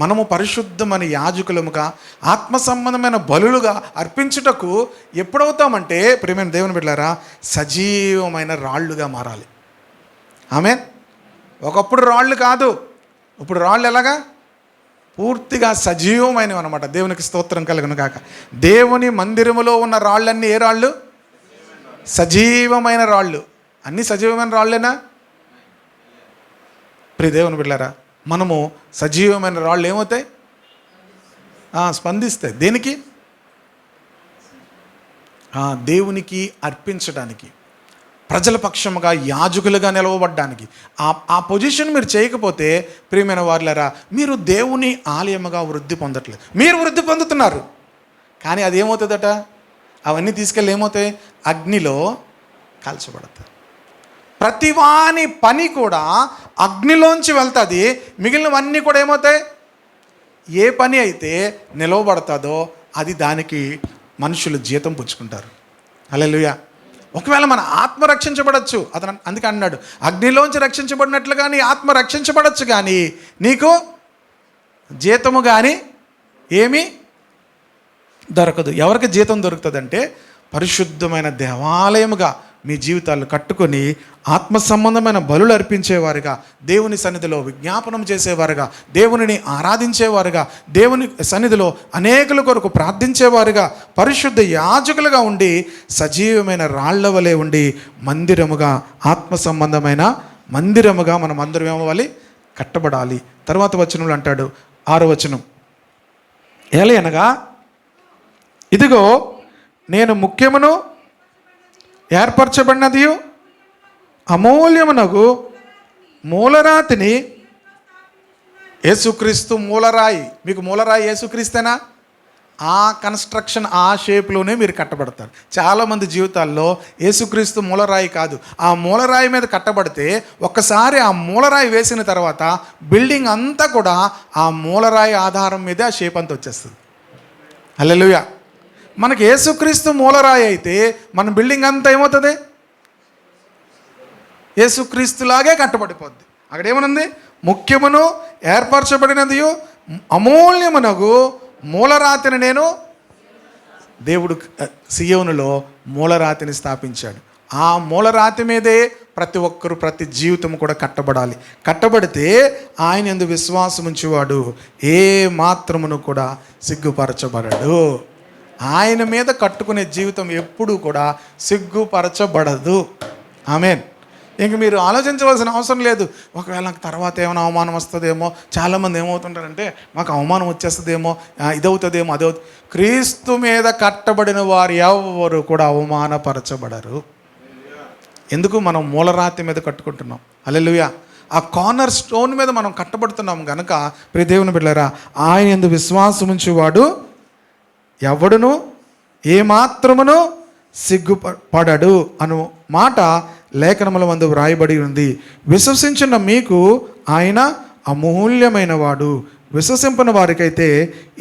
మనము పరిశుద్ధమైన యాజకులముగా ఆత్మ సంబంధమైన బలులుగా అర్పించుటకు ఎప్పుడవుతామంటే ప్రియమైన దేవుని బిడ్డలారా, సజీవమైన రాళ్ళుగా మారాలి. ఆమేన్. ఒకప్పుడు రాళ్ళు కాదు, ఇప్పుడు రాళ్ళు ఎలాగా? పూర్తిగా సజీవమైనవి అనమాట. దేవునికి స్తోత్రం కలుగును గాక. దేవుని మందిరములో ఉన్న రాళ్ళన్నీ ఏ రాళ్ళు? సజీవమైన రాళ్ళు. అన్నీ సజీవమైన రాళ్ళేనా? ప్రియ దేవుని బిడ్డలారా, మనము సజీవమైన రాళ్ళు ఏమవుతాయి? స్పందిస్తాయి. దేనికి? దేవునికి అర్పించడానికి, ప్రజల పక్షముగా యాజకులుగా నిలవబడ్డానికి. ఆ పొజిషన్ మీరు చేయకపోతే ప్రియమైన వారులారా, మీరు దేవుని ఆలయముగా వృద్ధి పొందట్లేదు. మీరు వృద్ధి పొందుతున్నారు, కానీ అది ఏమవుతుందట? అవన్నీ తీసుకెళ్ళి ఏమవుతాయి? అగ్నిలో కాల్చబడతాయి. ప్రతివాని పని కూడా అగ్నిలోంచి వెళ్తుంది. మిగిలినవన్నీ కూడా ఏమవుతాయి? ఏ పని అయితే నిలవబడతాదో అది దానికి మనుషులు జీతం పుచ్చుకుంటారు. హల్లెలూయా. ఒకవేళ మన ఆత్మ రక్షించబడచ్చు, అతను అందుకే అన్నాడు, అగ్నిలోంచి రక్షించబడినట్లుగా నీ ఆత్మ రక్షించబడచ్చు, కానీ నీకు జీతము కానీ ఏమీ దొరకదు. ఎవరికి జీతం దొరుకుతుందంటే పరిశుద్ధమైన దేవాలయముగా మీ జీవితాలు కట్టుకొని ఆత్మ సంబంధమైన బలులు అర్పించేవారుగా, దేవుని సన్నిధిలో విజ్ఞాపనం చేసేవారుగా, దేవునిని ఆరాధించేవారుగా, దేవుని సన్నిధిలో అనేకుల కొరకు ప్రార్థించేవారుగా, పరిశుద్ధ యాజకులుగా ఉండి సజీవమైన రాళ్ల వలె ఉండి మందిరముగా, ఆత్మ సంబంధమైన మందిరముగా మనం అందరం ఏమవ్వాలి? కట్టబడాలి. తర్వాత వచనంలో అంటాడు, 6వ వచనం, ఏలయనగా ఇదిగో నేను ముఖ్యమును ఏర్పరచబడినది అమూల్యమునగు మూలరాతిని, యేసుక్రీస్తు మూలరాయి. మీకు మూలరాయి యేసుక్రీస్తేనా? ఆ కన్స్ట్రక్షన్, ఆ షేప్లోనే మీరు కట్టబడతారు. చాలామంది జీవితాల్లో యేసుక్రీస్తు మూలరాయి కాదు, ఆ మూలరాయి మీద కట్టబడితే ఒక్కసారి ఆ మూలరాయి వేసిన తర్వాత బిల్డింగ్ అంతా కూడా ఆ మూలరాయి ఆధారం మీదే ఆ షేప్ అంతా వచ్చేస్తుంది. హల్లెలూయా. మనకి యేసుక్రీస్తు మూలరాయి అయితే మన బిల్డింగ్ అంతా ఏమవుతుంది? యేసుక్రీస్తులాగే కట్టబడిపోద్ది. అక్కడ ఏమనుంది? ముఖ్యమును ఏర్పరచబడినది అమూల్యమునగు మూలరాతిని నేను, దేవుడు సియోనులో మూలరాతిని స్థాపించాడు. ఆ మూలరాతి మీదే ప్రతి ఒక్కరు, ప్రతి జీవితం కూడా కట్టబడాలి. కట్టబడితే ఆయన యందు విశ్వాసం ఉంచేవాడు ఏ మాత్రమును కూడా సిగ్గుపరచబడడు. ఆయన మీద కట్టుకునే జీవితం ఎప్పుడూ కూడా సిగ్గుపరచబడదు. ఆమేన్. ఇంక మీరు ఆలోచించవలసిన అవసరం లేదు. ఒకవేళ నాకు తర్వాత ఏమైనా అవమానం వస్తుందేమో. చాలామంది ఏమవుతుంటారంటే మాకు అవమానం వచ్చేస్తుందేమో, ఇదవుతుందేమో, అదవుతుంది. క్రీస్తు మీద కట్టబడిన వారు ఎవరు కూడా అవమానపరచబడరు. ఎందుకు? మనం మూలరాతి మీద కట్టుకుంటున్నాం. హల్లెలూయా. ఆ కార్నర్ స్టోన్ మీద మనం కట్టబడుతున్నాం కనుక ప్రియ దేవుని బిడ్డలారా, ఆయన యందు విశ్వాసం ఉంచువాడు ఎవడును ఏమాత్రమును సిగ్గుపడడు అను మాట లేఖనముల మందు వ్రాయబడి ఉంది. విశ్వసించిన మీకు ఆయన అమూల్యమైన వాడు. విశ్వసింపని వారికైతే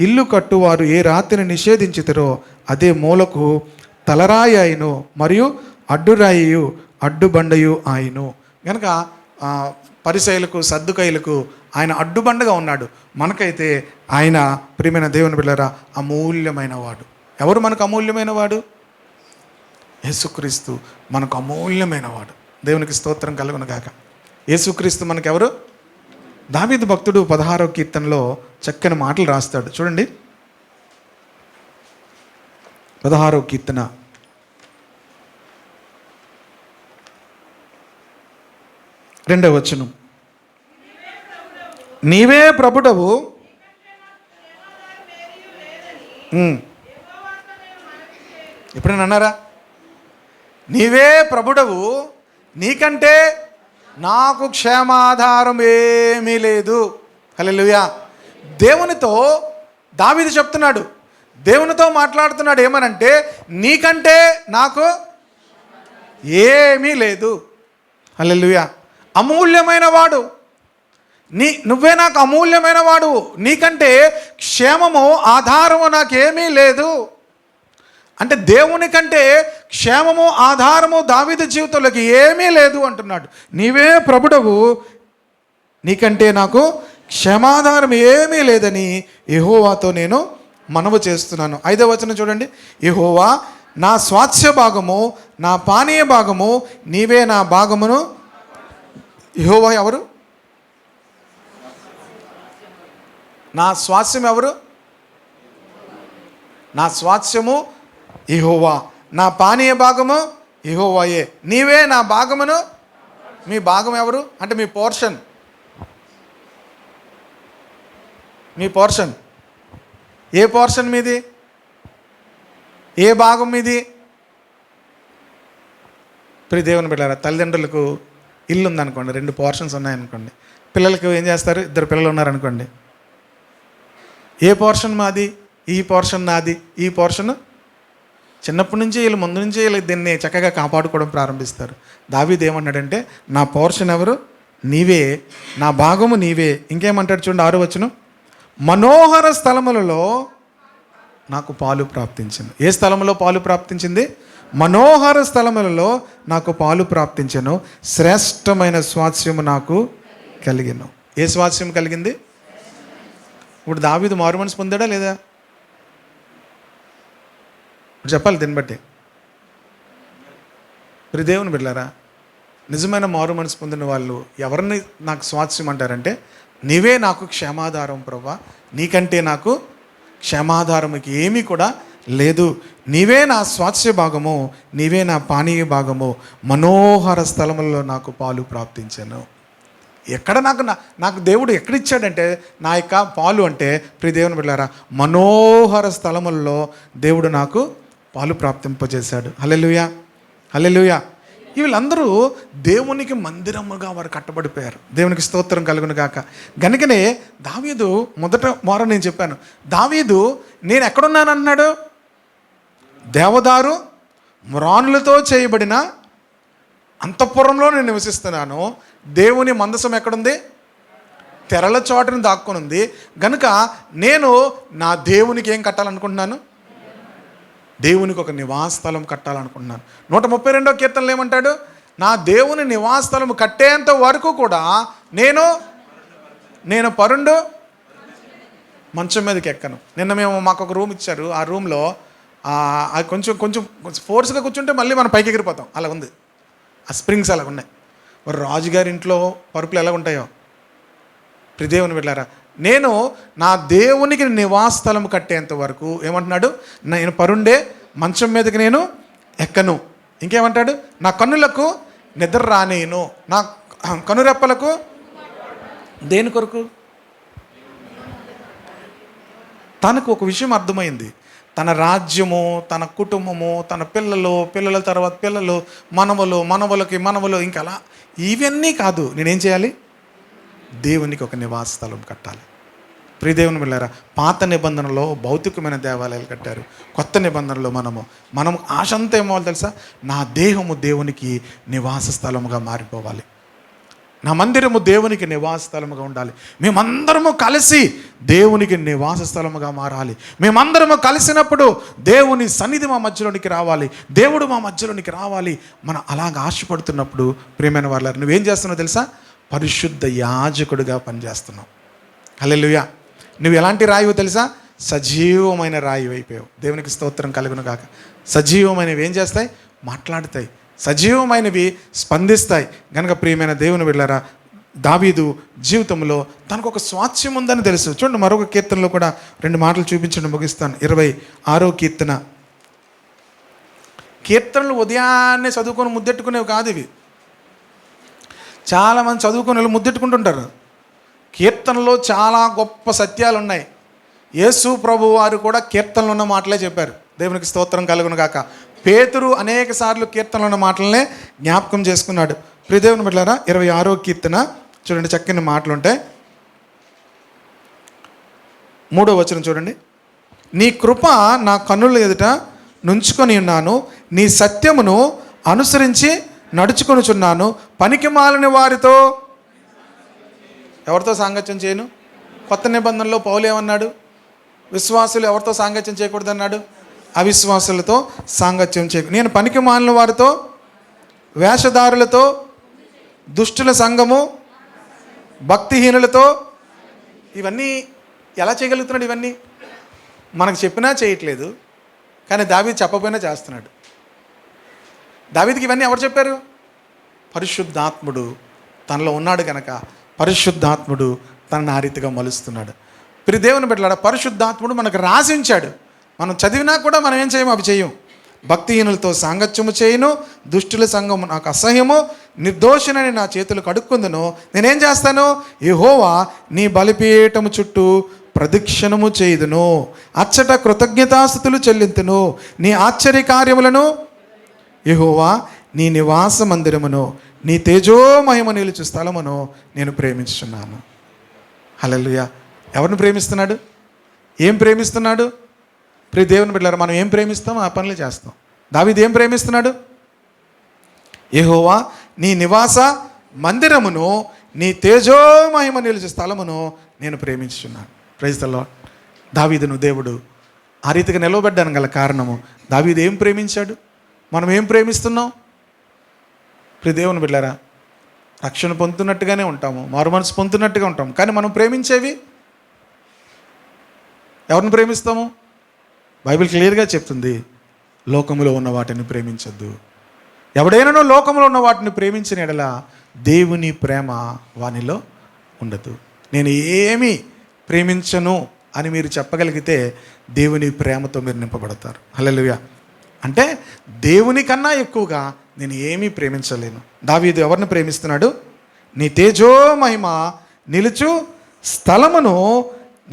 ఇల్లు కట్టువారు ఏ రాతిని నిషేధించుతారో అదే మూలకు తలరాయి అయిను, మరియు అడ్డురాయి అడ్డుబండయు ఆయను. కనుక పరిసయ్యులకు, సద్దుకయ్యులకు ఆయన అడ్డుబండగా ఉన్నాడు. మనకైతే ఆయన ప్రియమైన దేవుని బిడ్డలారా అమూల్యమైన వాడు. ఎవరు మనకు అమూల్యమైన వాడు? యేసుక్రీస్తు మనకు అమూల్యమైన వాడు. దేవునికి స్తోత్రం కలుగును గాక. యేసుక్రీస్తు మనకెవరు? దావీదు భక్తుడు 16వ కీర్తనలో చక్కని మాటలు రాస్తాడు. చూడండి, 16వ కీర్తన 2వ వచనం. నీవే ప్రభుడవు, ఎప్పుడైనా అన్నారా? నీవే ప్రభుడవు, నీకంటే నాకు క్షేమాధారం ఏమీ లేదు. హల్లెలూయా. దేవునితో దావీదు చెప్తున్నాడు, దేవునితో మాట్లాడుతున్నాడు. ఏమనంటే నీకంటే నాకు ఏమీ లేదు. హల్లెలూయా. అమూల్యమైన వాడు నువ్వే నాకు అమూల్యమైన వాడు. నీకంటే క్షేమము, ఆధారము నాకేమీ లేదు. అంటే దేవుని కంటే క్షేమము, ఆధారము దావీదు జీవితంలోకి ఏమీ లేదు అంటున్నాడు. నీవే ప్రభుడవు, నీకంటే నాకు క్షేమాధారం ఏమీ లేదని యెహోవాతో నేను మనవి చేస్తున్నాను. 5వ వచనం చూడండి. యెహోవా నా స్వాస్థ్య భాగము, నా పానీయ భాగము, నీవే నా భాగమును. యెహోవా ఎవరు? నా స్వాస్థ్యం ఎవరు? నా స్వాస్థ్యము యెహోవా, నా పానీయ భాగము యెహోవాయే. నీవే నా భాగమును. మీ భాగం ఎవరు? అంటే మీ పోర్షన్. మీ పోర్షన్ ఏ పోర్షన్ మీది? ఏ భాగం మీది? ప్రియ దేవుని బిడ్డలారా, తల్లిదండ్రులకు ఇల్లు ఉందనుకోండి, 2 పోర్షన్స్ ఉన్నాయనుకోండి. పిల్లలకు ఏం చేస్తారు? 2 పిల్లలు ఉన్నారనుకోండి. ఏ పోర్షన్ మాది? ఈ పోర్షన్ నాది. ఈ పోర్షన్ చిన్నప్పటి నుంచి వీళ్ళు, ముందు నుంచి వీళ్ళు దీన్ని చక్కగా కాపాడుకోవడం ప్రారంభిస్తారు. దావీదు ఏమన్నాడంటే నా పోర్షన్ ఎవరు? నీవే, నా భాగము నీవే. ఇంకేమంటాడు చూడండి, 6వ వచనం. మనోహర స్థలములలో నాకు పాలు ప్రాప్తించింది. ఏ స్థలంలో పాలు ప్రాప్తించింది? మనోహర స్థలములలో నాకు పాలు ప్రాప్తించను, శ్రేష్టమైన స్వాస్థ్యము నాకు కలిగిను. ఏ స్వాస్థ్యం కలిగింది? ఇప్పుడు దావీదు మారు మనసు పొందాడా లేదా? ఇప్పుడు చెప్పాలి దీన్ని బట్టి. ప్రియ దేవుని బిడ్డలారా, నిజమైన మారు మనసు పొందిన వాళ్ళు ఎవరిని నాకు స్వాస్థ్యం అంటారంటే నీవే నాకు క్షేమాధారం ప్రభా, నీకంటే నాకు క్షేమాధారముకి ఏమీ కూడా లేదు. నీవే నా స్వాస్థ్య భాగము, నీవే నా పానీయ భాగము, మనోహర స్థలములలో నాకు పాలు ప్రాప్తించాను. ఎక్కడ నాకు దేవుడు ఎక్కడిచ్చాడంటే నా యొక్క పాలు అంటే ప్రియ దేవుని బిడ్డలారా మనోహర స్థలముల్లో దేవుడు నాకు పాలు ప్రాప్తింపజేశాడు. హల్లెలూయా, హల్లెలూయా. వీళ్ళందరూ దేవునికి మందిరముగా వారు కట్టబడిపోయారు. దేవునికి స్తోత్రం కలుగును గాక. గనుకనే దావీదు మొదట నేను చెప్పాను, దావీదు నేను ఎక్కడున్నానన్నాడు? దేవదారు మ్రానులతో చేయబడిన అంతఃపురంలో నేను నివసిస్తున్నాను. దేవుని మందసం ఎక్కడుంది? తెరల చోటని దాక్కుని ఉంది. గనుక నేను నా దేవునికి ఏం కట్టాలనుకుంటున్నాను? దేవునికి ఒక నివాస స్థలం కట్టాలనుకుంటున్నాను. 132వ కీర్తనలో ఏమంటాడు? నా దేవుని నివాస స్థలం కట్టేంత వరకు కూడా నేను పరుండు మంచం మీదకి ఎక్కను. నిన్న మాకు ఒక రూమ్ ఇచ్చారు. ఆ రూమ్లో అది కొంచెం కొంచెం ఫోర్స్గా కూర్చుంటే మళ్ళీ మనం పైకి ఎగిరిపోతాం. అలా ఉంది. ఆ స్ప్రింగ్స్ అలాగ ఉన్నాయి. మరి రాజుగారి ఇంట్లో పరుపులు ఎలా ఉంటాయో ప్రియ దేవుని బిడ్డలారా, నేను నా దేవునికి నివాస స్థలం కట్టేంత వరకు ఏమంటున్నాడు? నేను పరుండే మంచం మీదకి నేను ఎక్కను. ఇంకేమంటాడు? నా కన్నులకు నిద్ర రానేను, నా కనురెప్పలకు దేని కొరకు? తనకు ఒక విషయం అర్థమైంది. తన రాజ్యము, తన కుటుంబము, తన పిల్లల తర్వాత పిల్లలు, మనవలు ఇంకా అలా ఇవన్నీ కాదు. నేనేం చేయాలి? దేవునికి ఒక నివాస స్థలం కట్టాలి. ప్రియ దేవుని బిడ్డలారా, పాత నిబంధనలో భౌతికమైన దేవాలయాలు కట్టారు. కొత్త నిబంధనలో మనం ఆశ అంతా ఏమో తెలుసా? నా దేహము దేవునికి నివాస స్థలముగా మారిపోవాలి. నా మందిరము దేవునికి నివాస స్థలముగా ఉండాలి. మేమందరము కలిసి దేవునికి నివాస స్థలముగా మారాలి. మేమందరము కలిసినప్పుడు దేవుని సన్నిధి మా మధ్యలోనికి రావాలి, దేవుడు మా మధ్యలోనికి రావాలి. మనం అలాగ ఆశపడుతున్నప్పుడు ప్రియమైన వాళ్ళ నువ్వేం చేస్తున్నావు తెలుసా? పరిశుద్ధ యాజకుడిగా పనిచేస్తున్నావు. హల్లెలూయా. నువ్వు ఎలాంటి రాయివో తెలుసా? సజీవమైన రాయి అయిపోయావు. దేవునికి స్తోత్రం కలుగును గాక. సజీవమైనవి ఏం చేస్తాయి? మాట్లాడతాయి. సజీవమైనవి స్పందిస్తాయి. కనుక ప్రియమైన దేవుని బిడ్డలారా, దావీదు జీవితంలో తనకు ఒక స్వాస్థ్యం ఉందని తెలుసు. చూడండి, మరొక కీర్తనలో కూడా 2 మాటలు చూపించండి, ముగిస్తాను. 26వ కీర్తన. కీర్తనలు ఉదయాన్నే చదువుకొని ముద్దెట్టుకునేవి కాదు ఇవి. చాలామంది చదువుకునే వాళ్ళు ముద్దెట్టుకుంటుంటారు. కీర్తనలో చాలా గొప్ప సత్యాలు ఉన్నాయి. యేసు ప్రభు వారు కూడా కీర్తనలు ఉన్న మాటలే చెప్పారు. దేవునికి స్తోత్రం కలుగును గాక. పేతురు అనేక సార్లు కీర్తనలు ఉన్న మాటలనే జ్ఞాపకం చేసుకున్నాడు. ప్రియ దేవుని బిడ్డలారా, 26వ కీర్తన చూడండి, చక్కని మాటలు ఉంటాయి. 3వ వచనం చూడండి. నీ కృప నా కన్నుల ఎదుట నుంచుకొని ఉన్నాను, నీ సత్యమును అనుసరించి నడుచుకొనుచున్నాను. పనికి మాలిన వారితో ఎవరితో సాంగత్యం చేయను? కొత్త నిబంధనలో పౌలు ఏమన్నాడు? విశ్వాసులు ఎవరితో సాంగత్యం చేయకూడదు అన్నాడు? అవిశ్వాసులతో సాంగత్యం చేయకూడదు. నేను పనికి మాలిన వారితో, వేషధారులతో, దుష్టుల సంఘము, భక్తిహీనులతో, ఇవన్నీ ఎలా చేయగలుగుతున్నాడు? ఇవన్నీ మనకు చెప్పినా చేయట్లేదు, కానీ దావీదు చెప్పకపోయినా చేస్తున్నాడు. దావీదుకి ఇవన్నీ ఎవరు చెప్పారు? పరిశుద్ధాత్ముడు తనలో ఉన్నాడు కనుక పరిశుద్ధాత్ముడు తనను ఆ రీతిగా మలుస్తున్నాడు. ప్రియ దేవుని బిడ్డలారా, పరిశుద్ధాత్ముడు మనకు రాసించాడు. మనం చదివినా కూడా మనం ఏం చేయము? అవి చేయము. భక్తిహీనులతో సాంగత్యము చేయను, దుష్టుల సంఘము నాకు అసహ్యము, నిర్దోషినని నా చేతులు కడుక్కుందును. నేనేం చేస్తాను? యెహోవా నీ బలిపీఠము చుట్టూ ప్రదక్షిణము చేయుదును, అచ్చట కృతజ్ఞతాస్తుతులు చెల్లింతును. నీ ఆశ్చర్య కార్యములను, యెహోవా నీ నివాస మందిరమును, నీ తేజోమహిమ నిలుచు స్థలమును నేను ప్రేమించుచున్నాను. హల్లెలూయా. ఎవరిని ప్రేమిస్తున్నాడు? ఏం ప్రేమిస్తున్నాడు? ప్రియ దేవుని బిడ్డలారా, మనం ఏం ప్రేమిస్తాం ఆ పనులు చేస్తాం. దావీదు ఏం ప్రేమిస్తున్నాడు? యెహోవా నీ నివాస మందిరమును, నీ తేజోమహిమ నిలుచు స్థలమును నేను ప్రేమించుచున్నాను. Praise the lord. దావీదును దేవుడు ఆ రీతిగా నిలవబెట్టడానికి గల కారణము, దావీదు ఏం ప్రేమించాడు? మనం ఏం ప్రేమిస్తున్నాం? ప్రియ దేవుని బిడ్డలారా, రక్షణ పొందుతున్నట్టుగానే ఉంటాము, మారు మనసు పొందుతున్నట్టుగా ఉంటాము, కానీ మనం ప్రేమించేవి ఎవరిని ప్రేమిస్తాము? బైబిల్ క్లియర్గా చెప్తుంది, లోకములో ఉన్న వాటిని ప్రేమించొద్దు. ఎవడైనా లోకములో ఉన్న వాటిని ప్రేమించిన ఎడల దేవుని ప్రేమ వానిలో ఉండదు. నేను ఏమీ ప్రేమించను అని మీరు చెప్పగలిగితే దేవుని ప్రేమతో మీరు నింపబడతారు. హల్లెలూయా. అంటే దేవుని కన్నా ఎక్కువగా నేను ఏమీ ప్రేమించలేను. దావీదు ఎవరిని ప్రేమిస్తున్నాడు? నీ తేజో మహిమ నిలుచు స్థలమును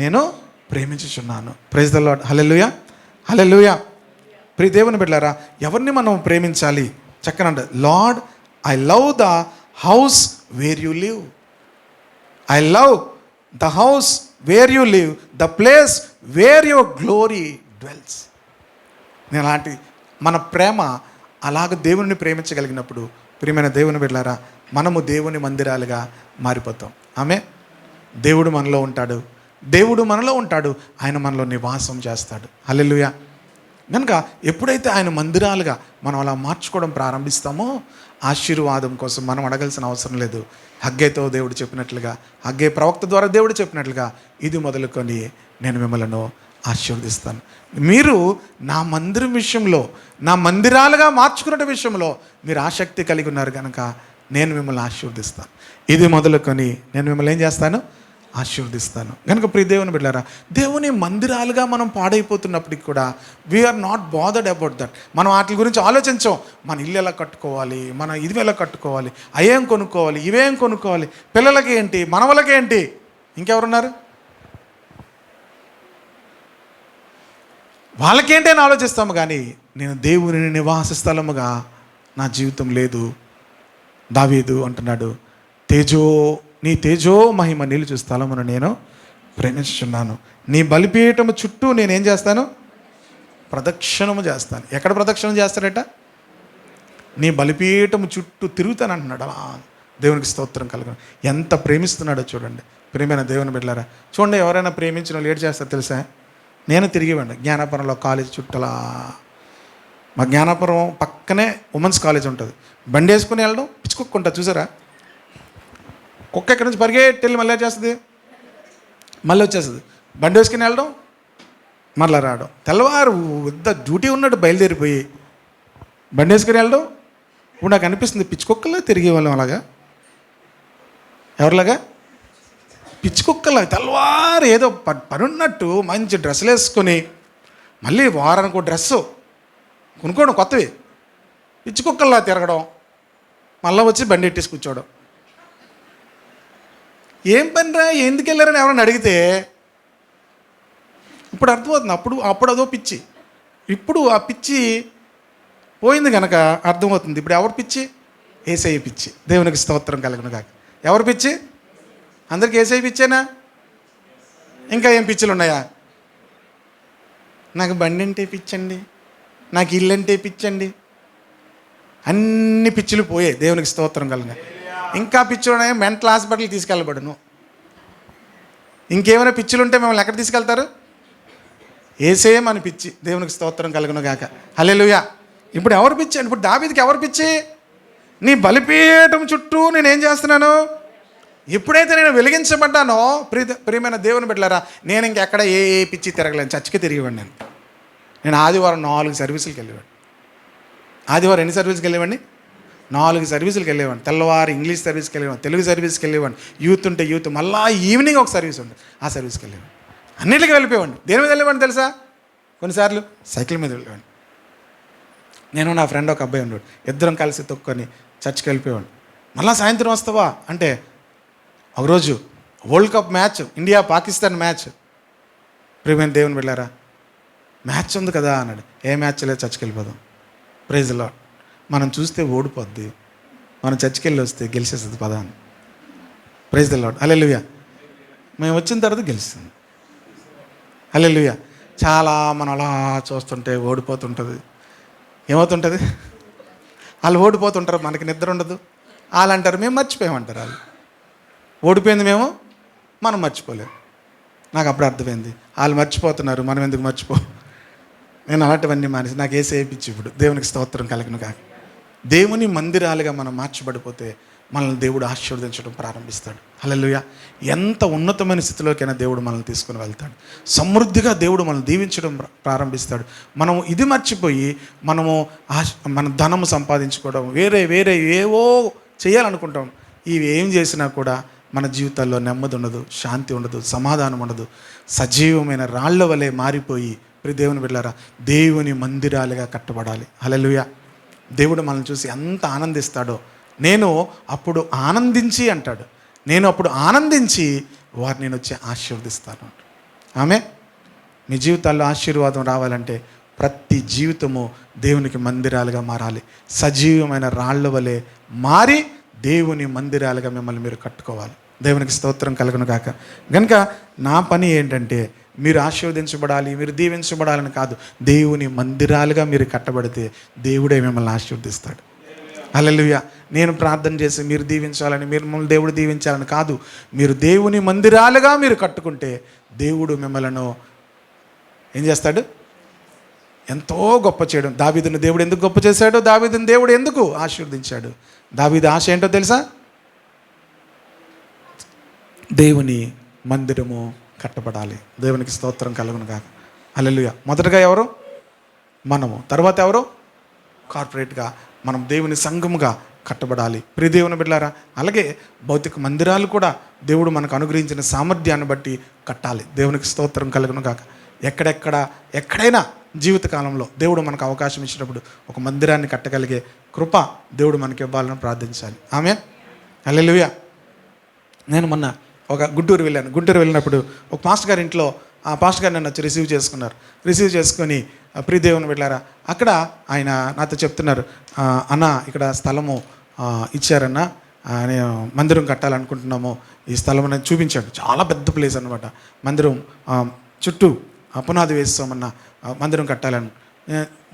నేను ప్రేమించుచున్నాను. Praise the Lord. Hallelujah, hallelujah. ప్రియ దేవుని బిడ్డలారా, ఎవరిని మనం ప్రేమించాలి? చక్కనండి, Lord I love the house where you live. I love the house where you live, the place where your glory dwells. నేను అలాంటి మన ప్రేమ అలాగ దేవుని ప్రేమించగలిగినప్పుడు ప్రియమైన దేవుని బిడ్డలారా, మనము దేవుని మందిరాలుగా మారిపోతాం. ఆమె దేవుడు మనలో ఉంటాడు, దేవుడు మనలో ఉంటాడు, ఆయన మనలో నివాసం చేస్తాడు. హల్లెలూయా. కనుక ఎప్పుడైతే ఆయన మందిరాలుగా మనం అలా మార్చుకోవడం ప్రారంభిస్తామో ఆశీర్వాదం కోసం మనం అడగాల్సిన అవసరం లేదు. హగ్గేతో దేవుడు చెప్పినట్లుగా, హగ్గే ప్రవక్త ద్వారా దేవుడు చెప్పినట్లుగా, ఇది మొదలుకొని నేను మిమ్మల్ని ఆశీర్వదిస్తాను. మీరు నా మందిరం విషయంలో, నా మందిరాలుగా మార్చుకునే విషయంలో మీరు ఆసక్తి కలిగి ఉన్నారు కనుక నేను మిమ్మల్ని ఆశీర్వదిస్తాను. ఇది మొదలుకొని నేను మిమ్మల్ని ఏం చేస్తాను? ఆశీర్వదిస్తాను. కనుక ప్రియ దేవుని బిడ్డలారా, దేవుని మందిరాలుగా మనం పాడైపోతున్నప్పటికి కూడా we are not bothered about that. మనం వాటి గురించి ఆలోచించాం. మన ఇల్లు ఎలా కట్టుకోవాలి, మన ఇది ఎలా కట్టుకోవాలి, అవేం కొనుక్కోవాలి, ఇవేం కొనుక్కోవాలి, పిల్లలకి ఏంటి, మనవలకి ఏంటి, ఇంకెవరున్నారు వాళ్ళకేంటి అని ఆలోచిస్తాము. కానీ నేను దేవుని నివాస స్థలముగా నా జీవితం లేదు. దావీదు అంటున్నాడు, నీ తేజో మహిమ నిలుచు స్థలమును నేను ప్రేమించుచున్నాను. నీ బలిపీఠము చుట్టూ నేనేం చేస్తాను? ప్రదక్షిణము చేస్తాను. ఎక్కడ ప్రదక్షిణం చేస్తాడట? నీ బలిపీఠము చుట్టూ తిరుగుతాను అంటున్నాడు. అలా దేవునికి స్తోత్రం కలుగును. ఎంత ప్రేమిస్తున్నాడో చూడండి. ప్రేమైన దేవుని బిడ్డలారా, చూడండి, ఎవరైనా ప్రేమించిన లేట్ చేస్తారో తెలుసా? నేను తిరిగివ్వండి జ్ఞానాపురంలో కాలేజ్ చుట్టలా, మా జ్ఞానాపురం పక్కనే ఉమెన్స్ కాలేజ్ ఉంటుంది. బండి వేసుకుని వెళ్ళడం పిచ్చుకొక్కుంటా, చూసారా? కుక్క ఎక్కడి నుంచి పరిగెట్టి వెళ్ళి మళ్ళీ చేస్తుంది, మళ్ళీ వచ్చేస్తుంది. బండి వేసుకుని వెళ్ళడం, మళ్ళీ రావడం. తెల్లవారు పెద్ద డ్యూటీ ఉన్నట్టు బయలుదేరిపోయి బండి వేసుకుని వెళ్ళడం. ఇప్పుడు నాకు అనిపిస్తుంది పిచ్చుకొక్కలా తిరిగే వాళ్ళం. అలాగా ఎవరిలాగా? పిచ్చుకొక్కలా తెల్లవారు ఏదో పని ఉన్నట్టు మంచి డ్రెస్సులు వేసుకొని మళ్ళీ వారానికి ఒక డ్రెస్సు కొనుక్కోవడం కొత్తవి, పిచ్చుకొక్కల్లా తిరగడం, మళ్ళీ వచ్చి బండి ఎట్టేసి కూర్చోవడం. ఏం పనిరా, ఎందుకు వెళ్ళారని ఎవరైనా అడిగితే ఇప్పుడు అర్థమవుతుంది. అప్పుడు అదో పిచ్చి, ఇప్పుడు ఆ పిచ్చి పోయింది కనుక అర్థమవుతుంది. ఇప్పుడు ఎవరు పిచ్చి? యేసయ్య పిచ్చి. దేవునికి స్తోత్రం కలుగును కాక. ఎవరు పిచ్చి? అందరికి యేసయ్య పిచ్చేనా? ఇంకా ఏం పిచ్చులు ఉన్నాయా? నాకు బండి అంటే పిచ్చండి, నాకు ఇల్లు అంటే పిచ్చండి, అన్ని పిచ్చులు పోయాయి. దేవునికి స్తోత్రం కలుగును. ఇంకా పిచ్చులు ఉన్నాయి, మెంటల్ హాస్పిటల్కి తీసుకెళ్ళబడును. ఇంకేమైనా పిచ్చులు ఉంటే మిమ్మల్ని ఎక్కడ తీసుకెళ్తారు? యేసయ్య మన పిచ్చి. దేవునికి స్తోత్రం కలుగును గాక. హల్లెలూయా. ఇప్పుడు ఎవరు పిచ్చి? ఇప్పుడు దావీదుకి ఎవరు పిచ్చి? నీ బలిపీఠం చుట్టూ నేనేం చేస్తున్నాను? ఎప్పుడైతే నేను వెలిగించబడ్డానో ప్రియమైన దేవుని బిడ్డలారా, నేను ఇంకెక్కడ ఏ పిచ్చి తిరగలేను. చచ్చికి తిరిగివ్వండి. నేను ఆదివారం 4 సర్వీసులకు వెళ్ళేవాడిని. ఆదివారం ఎన్ని సర్వీసుకి వెళ్ళేవాడిని? 4 సర్వీసులకు వెళ్ళేవాడిని. తెల్లవారు ఇంగ్లీష్ సర్వీస్కి వెళ్ళేవాడిని, తెలుగు సర్వీస్కి వెళ్ళేవాడిని, యూత్ ఉంటే యూత్, మళ్ళీ ఈవినింగ్ ఒక సర్వీస్ ఉంటుంది, ఆ సర్వీస్కి వెళ్ళేవాడిని. అన్నింటికి వెళ్ళిపోయేవాడిని. దేని మీద వెళ్ళేవాడిని తెలుసా? కొన్నిసార్లు సైకిల్ మీద వెళ్ళేవాడిని. నేను నా ఫ్రెండ్ ఒక అబ్బాయి ఉన్నాడు, ఇద్దరం కలిసి తొక్కుని చర్చ్కి వెళ్ళిపోయేవాడిని. మళ్ళీ సాయంత్రం వస్తావా అంటే, ఒకరోజు world cup match, India Pakistan match. ప్రియమైన దేవుని బిడ్డలారా, మ్యాచ్ ఉంది కదా అన్నాడు. ఏ మ్యాచ్ లేదు, చర్చ్కి వెళ్ళిపోదాం. Praise the Lord. మనం చూస్తే ఓడిపోద్ది, మనం చర్చ్కి వెళ్ళి వస్తే గెలిచేస్తుంది పదా అని. Praise the Lord. హల్లెలూయా. మేము వచ్చిన తర్వాత గెలుస్తుంది. హల్లెలూయా. చాలా మనం అలా చూస్తుంటే ఓడిపోతుంటుంది. ఏమవుతుంటుంది? వాళ్ళు ఓడిపోతుంటారు, మనకి నిద్ర ఉండదు. వాళ్ళు అంటారు మేము మర్చిపోయామంటారు. వాళ్ళు ఓడిపోయింది మేము, మనం మర్చిపోలేము. నాకు అప్పుడు అర్థమైంది, వాళ్ళు మర్చిపోతున్నారు, మనం ఎందుకు మర్చిపో. నేను అలాంటివన్నీ మానేసి నాకు యేసయ్య పిచ్చి. ఇప్పుడు దేవునికి స్తోత్రం కలుగును కాక. దేవుని మందిరాలుగా మనం మార్చబడిపోతే మనల్ని దేవుడు ఆశీర్వదించడం ప్రారంభిస్తాడు. హల్లెలూయా. ఎంత ఉన్నతమైన స్థితిలోకైనా దేవుడు మనల్ని తీసుకుని వెళ్తాడు. సమృద్ధిగా దేవుడు మనల్ని దీవించడం ప్రారంభిస్తాడు. మనము ఇది మర్చిపోయి మన ధనము సంపాదించుకోవడం, వేరే ఏవో చేయాలనుకుంటాం. ఇవి ఏం చేసినా కూడా మన జీవితాల్లో నెమ్మది ఉండదు, శాంతి ఉండదు, సమాధానం ఉండదు. సజీవమైన రాళ్ల వలె మారిపోయి దేవుని బిడ్డలారా, దేవుని మందిరాలుగా కట్టబడాలి. హల్లెలూయా. దేవుడు మనల్ని చూసి ఎంత ఆనందిస్తాడో నేను అప్పుడు ఆనందించి అంటాడు, నేను అప్పుడు ఆనందించి వారిని నేను వచ్చి ఆశీర్వదిస్తాను. ఆమె మీ జీవితాల్లో ఆశీర్వాదం రావాలంటే ప్రతి జీవితము దేవునికి మందిరాలుగా మారాలి. సజీవమైన రాళ్ళ వలె మారి దేవుని మందిరాలుగా మిమ్మల్ని మీరు కట్టుకోవాలి. దేవునికి స్తోత్రం కలుగును గాక. కనుక నా పని ఏంటంటే మీరు ఆశీర్వదించబడాలి, మీరు దీవించబడాలని కాదు. దేవుని మందిరాలుగా మీరు కట్టబడితే దేవుడే మిమ్మల్ని ఆశీర్వదిస్తాడు. హల్లెలూయా. నేను ప్రార్థన చేసి మీరు దీవించాలని, మీరు మిమ్మల్ని దేవుడు దీవించాలని కాదు. మీరు దేవుని మందిరాలుగా మీరు కట్టుకుంటే దేవుడు మిమ్మల్ని ఏం చేస్తాడు? ఎంతో గొప్ప చేయడం. దావీదుని దేవుడు ఎందుకు గొప్ప చేశాడు? దావీదుని దేవుడు ఎందుకు ఆశీర్వదించాడు? దావీదు ఆశ ఏంటో తెలుసా? దేవుని మందిరము కట్టబడాలి. దేవునికి స్తోత్రం కలుగును గాక. హల్లెలూయా. మొదటగా ఎవరు? మనము. తర్వాత ఎవరు? కార్పొరేట్గా మనం దేవుని సంఘముగా కట్టబడాలి. ప్రియ దేవుని బిడ్డలారా, అలాగే భౌతిక మందిరాలు కూడా దేవుడు మనకు అనుగ్రహించిన సామర్థ్యాన్ని బట్టి కట్టాలి. దేవునికి స్తోత్రం కలుగును గాక. ఎక్కడైనా జీవితకాలంలో దేవుడు మనకు అవకాశం ఇచ్చినప్పుడు ఒక మందిరాన్ని కట్టగలిగే కృప దేవుడు మనకి ఇవ్వాలని ప్రార్థించాలి. ఆమేన్. హల్లెలూయా. నేను మొన్న ఒక గుంటూరు వెళ్ళినప్పుడు ఒక పాస్టర్ గారి ఇంట్లో ఆ పాస్టర్ గారు నన్ను వచ్చి రిసీవ్ చేసుకొని ప్రియ దేవుని బిడ్డలారా, అక్కడ ఆయన నాతో చెప్తున్నారు, అన్న ఇక్కడ స్థలము ఇచ్చారన్న, నేను మందిరం కట్టాలనుకుంటున్నాము, ఈ స్థలం అనేది చూపించాడు. చాలా పెద్ద ప్లేస్ అనమాట. మందిరం చుట్టూ పునాది వేస్తామన్న, మందిరం కట్టాలని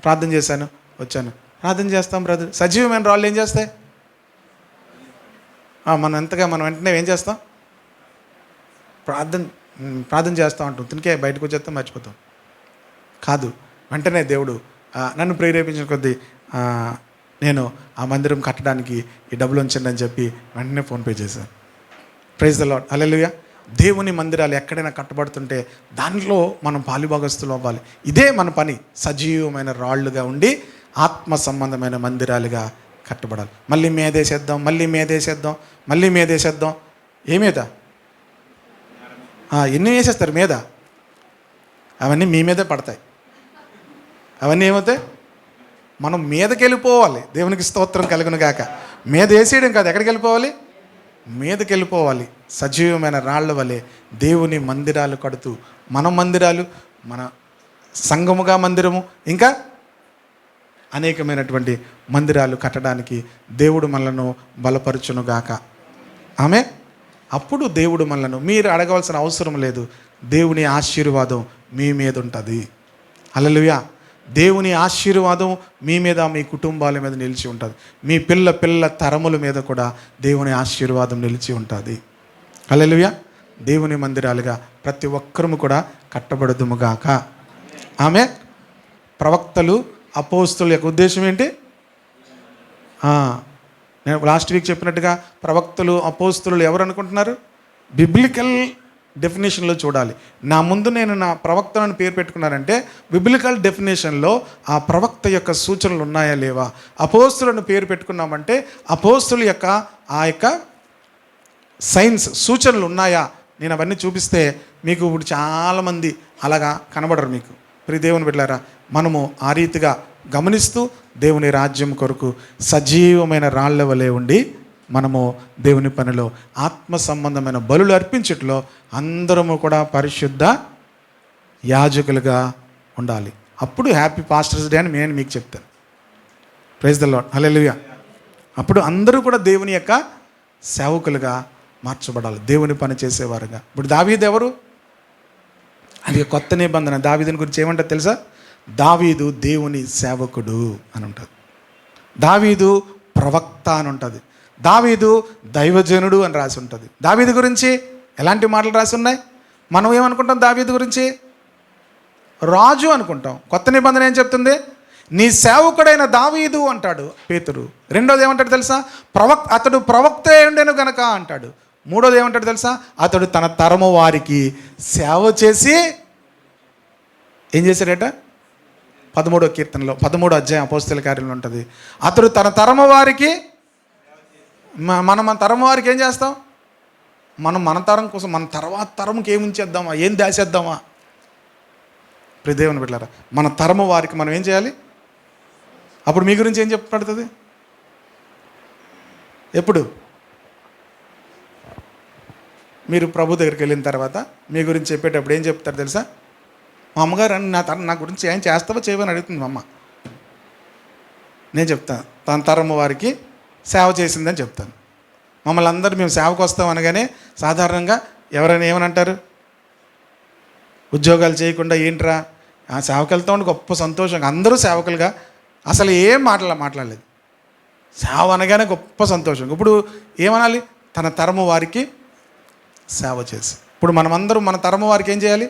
ప్రార్థన చేశాను, వచ్చాను. ప్రార్థన చేస్తాం బ్రదర్. సజీవమైన రాళ్ళు ఏం చేస్తాయి? మనం వెంటనే ఏం చేస్తాం? ప్రార్థన చేస్తూ ఉంటాం, తినికే బయటకు వచ్చేస్తాం, మర్చిపోతాం. కాదు, వెంటనే దేవుడు నన్ను ప్రేరేపించిన కొద్దీ నేను ఆ మందిరం కట్టడానికి ఈ డబ్బులు ఉంచండి అని చెప్పి వెంటనే ఫోన్పే చేశాను. Praise the Lord. హల్లెలూయా. దేవుని మందిరాలు ఎక్కడైనా కట్టబడుతుంటే దాంట్లో మనం పాలుభాగస్తులు అవ్వాలి. ఇదే మన పని. సజీవమైన రాళ్ళుగా ఉండి ఆత్మ సంబంధమైన మందిరాలుగా కట్టబడాలి. మళ్ళీ మేదేసేద్దాం. ఏ మీద? ఎన్ని వేసేస్తారు మీద? అవన్నీ మీ మీదే పడతాయి. అవన్నీ ఏమవుతాయి? మనం మీదకి వెళ్ళిపోవాలి. దేవునికి స్తోత్రం కలుగును గాక. మీద వేసేయడం కాదు, ఎక్కడికి వెళ్ళిపోవాలి? మీదకి వెళ్ళిపోవాలి. సజీవమైన రాళ్ల వలె దేవుని మందిరాలు కడుతూ, మన మందిరాలు, మన సంఘముగా మందిరము, ఇంకా అనేకమైనటువంటి మందిరాలు కట్టడానికి దేవుడు మనలను బలపరచునుగాక. ఆమె అప్పుడు దేవుడు మనలను, మీరు అడగవలసిన అవసరం లేదు, దేవుని ఆశీర్వాదం మీ మీద ఉంటుంది. హల్లెలూయా. దేవుని ఆశీర్వాదం మీ మీద, మీ కుటుంబాల మీద నిలిచి ఉంటుంది. మీ పిల్ల తరముల మీద కూడా దేవుని ఆశీర్వాదం నిలిచి ఉంటుంది. హల్లెలూయా. దేవుని మందిరాలుగా ప్రతి ఒక్కరము కూడా కట్టబడుదుముగాక. ఆమె ప్రవక్తలు, అపోస్తుల యొక్క ఉద్దేశం ఏంటి? నేను లాస్ట్ వీక్ చెప్పినట్టుగా ప్రవక్తలు, అపోస్తులు ఎవరు అనుకుంటున్నారు? బిబ్లికల్ డెఫినేషన్లో చూడాలి. నా ముందు నేను నా ప్రవక్తలను పేరు పెట్టుకున్నానంటే బిబ్లికల్ డెఫినేషన్లో ఆ ప్రవక్త యొక్క సూచనలు ఉన్నాయా లేవా? అపోస్తులను పేరు పెట్టుకున్నామంటే అపోస్తుల యొక్క ఆ యొక్క సైన్స్ సూచనలు ఉన్నాయా? నేను అవన్నీ చూపిస్తే మీకు ఇప్పుడు చాలామంది అలాగా కనబడరు మీకు. ప్రియ దేవుని బిడ్డలారా, మనము ఆ రీతిగా గమనిస్తూ దేవుని రాజ్యం కొరకు సజీవమైన రాళ్ల వలె ఉండి మనము దేవుని పనిలో ఆత్మ సంబంధమైన బలులు అర్పించట్లో అందరము కూడా పరిశుద్ధ యాజకులుగా ఉండాలి. అప్పుడు హ్యాపీ పాస్టర్స్ డే అని నేను మీకు చెప్తాను. Praise the Lord. హల్లెలూయా. అప్పుడు అందరూ కూడా దేవుని యొక్క సేవకులుగా మార్చబడాలి, దేవుని పని చేసేవారుగా. ఇప్పుడు దావీదు ఎవరు? అది కొత్త నిబంధన. దావీదుని గురించి ఏమంటారు తెలుసా? దావీదు దేవుని సేవకుడు అని ఉంటుంది. దావీదు ప్రవక్త అని ఉంటుంది. దావీదు దైవజనుడు అని రాసి ఉంటుంది. దావీదు గురించి ఎలాంటి మాటలు రాసి ఉన్నాయి? మనం ఏమనుకుంటాం? దావీదు గురించి రాజు అనుకుంటాం. కొత్త నిబంధన ఏం చెప్తుంది? నీ సేవకుడైన దావీదు అంటాడు పేతురు. రెండోది ఏమంటాడు తెలుసా? అతడు ప్రవక్త ఉండెను గనక అంటాడు. మూడోది ఏమంటాడు తెలుసా? అతడు తన తరము వారికి సేవ చేసి ఏం చేశాడట? 13వ కీర్తనలో 13వ అధ్యాయం అపోస్తల కార్యంలో ఉంటుంది. అతడు తన తరము వారికి, మన తరం వారికి ఏం చేస్తాం? మన తరం కోసం, మన తర్వాత తరంకి ఏమి ఉంచేద్దామా, ఏం దాచేద్దామా? ప్రియ దేవుని బిడ్డలారా, మన తరము వారికి మనం ఏం చేయాలి? అప్పుడు మీ గురించి ఏం చెప్పబడుతుంది? ఎప్పుడు? మీరు ప్రభు దగ్గరికి వెళ్ళిన తర్వాత మీ గురించి చెప్పేటప్పుడు ఏం చెప్తారు తెలుసా? మా అమ్మగారు నా గురించి ఏం చేస్తావో చేయవని అడుగుతుంది మా అమ్మ. నేను చెప్తాను తన తరము వారికి సేవ చేసిందని చెప్తాను. మమ్మల్ని అందరూ మేము సేవకు వస్తాం అనగానే సాధారణంగా ఎవరైనా ఏమని అంటారు? ఉద్యోగాలు చేయకుండా ఏంట్రా సేవకు వెళ్తామని గొప్ప సంతోషంగా అందరూ సేవకులుగా అసలు ఏం మాట్లాడలేదు. సేవ అనగానే గొప్ప సంతోషం. ఇప్పుడు ఏమనాలి? తన తరము వారికి సేవ చేసి. ఇప్పుడు మనమందరం మన తరము వారికి ఏం చేయాలి?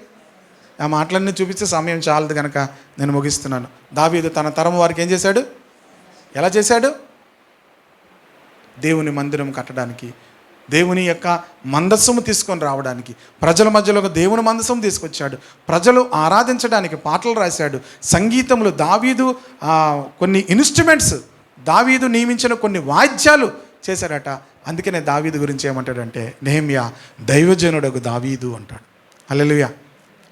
ఆ మాటలన్నీ చూపిస్తే సమయం చాలదు కనుక నేను ముగిస్తున్నాను. దావీదు తన తరము వారికి ఏం చేశాడు? ఎలా చేశాడు? దేవుని మందిరం కట్టడానికి, దేవుని యొక్క మందస్సము తీసుకొని రావడానికి, ప్రజల మధ్యలో దేవుని మందస్సము తీసుకొచ్చాడు. ప్రజలు ఆరాధించడానికి పాటలు రాశాడు, సంగీతములు. దావీదు కొన్ని ఇన్స్ట్రుమెంట్స్, దావీదు నియమించిన కొన్ని వాయిద్యాలు చేశాడట. అందుకనే దావీదు గురించి ఏమంటాడంటే నెహెమ్యా దైవజనుడగు దావీదు అంటాడు. హల్లెలూయా.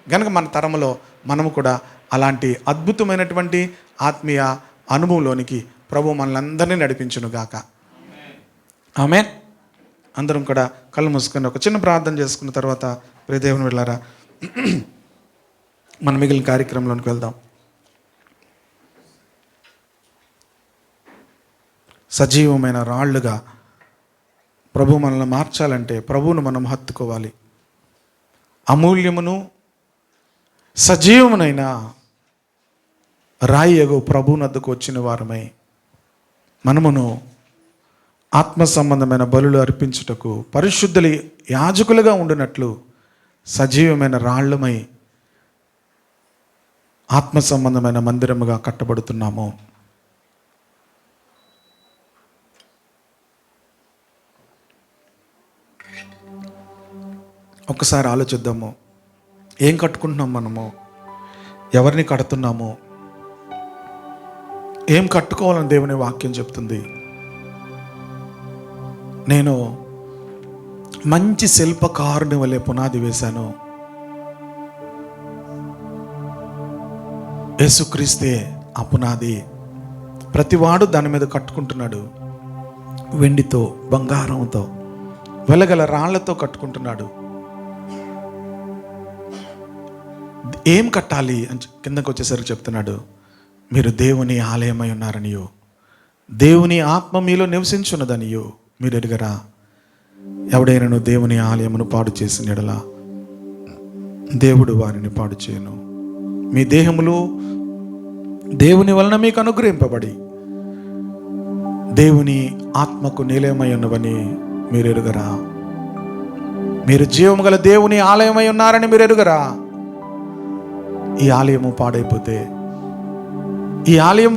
కనుక మన తరములో మనము కూడా అలాంటి అద్భుతమైనటువంటి ఆత్మీయ అనుభవంలోనికి ప్రభు మనలందరినీ నడిపించునుగాక. ఆమేన్. అందరం కూడా కళ్ళు మూసుకొని ఒక చిన్న ప్రార్థన చేసుకున్న తర్వాత ప్రియ దేవుని వెళ్ళారా మన మిగిలిన కార్యక్రమంలోనికి వెళ్దాం. సజీవమైన రాళ్ళుగా ప్రభు మనల్ని మార్చాలంటే ప్రభువును మనం హత్తుకోవాలి. అమూల్యమును సజీవమునైన రాయియగు ప్రభువునద్దకు వచ్చిన వారమై మనమును ఆత్మ సంబంధమైన బలులు అర్పించుటకు పరిశుద్ధుల యాజకులుగా ఉండినట్లు సజీవమైన రాళ్ళమై ఆత్మ సంబంధమైన మందిరముగా కట్టబడుతున్నాము. ఒక్కసారి ఆలోచిద్దాము. ఏం కట్టుకుంటున్నాం మనము? ఎవరిని కడుతున్నాము? ఏం కట్టుకోవాలని దేవుని వాక్యం చెప్తుంది. నేను మంచి శిల్పకారుని వలె పునాది వేశాను. యేసుక్రీస్తే ఆ పునాది. ప్రతివాడు దాని మీద కట్టుకుంటున్నాడు. వెండితో, బంగారంతో, వెలగల రాళ్లతో కట్టుకుంటున్నాడు. ఏం కట్టాలి అని కిందకు వచ్చేసరికి చెప్తున్నాడు, మీరు దేవుని ఆలయమై ఉన్నారనియో, దేవుని ఆత్మ మీలో నివసించున్నదనియో మీరు ఎరుగరా. ఎవడైనాను దేవుని ఆలయమును పాడు చేసిన యెడల దేవుడు వారిని పాడు చేయను. మీ దేహములు దేవుని వలన మీకు అనుగ్రహింపబడి దేవుని ఆత్మకు నిలయమై ఉన్నవని మీరు ఎరుగరా. మీరు జీవము గల దేవుని ఆలయమై ఉన్నారని మీరు ఎరుగరా. ఈ ఆలయం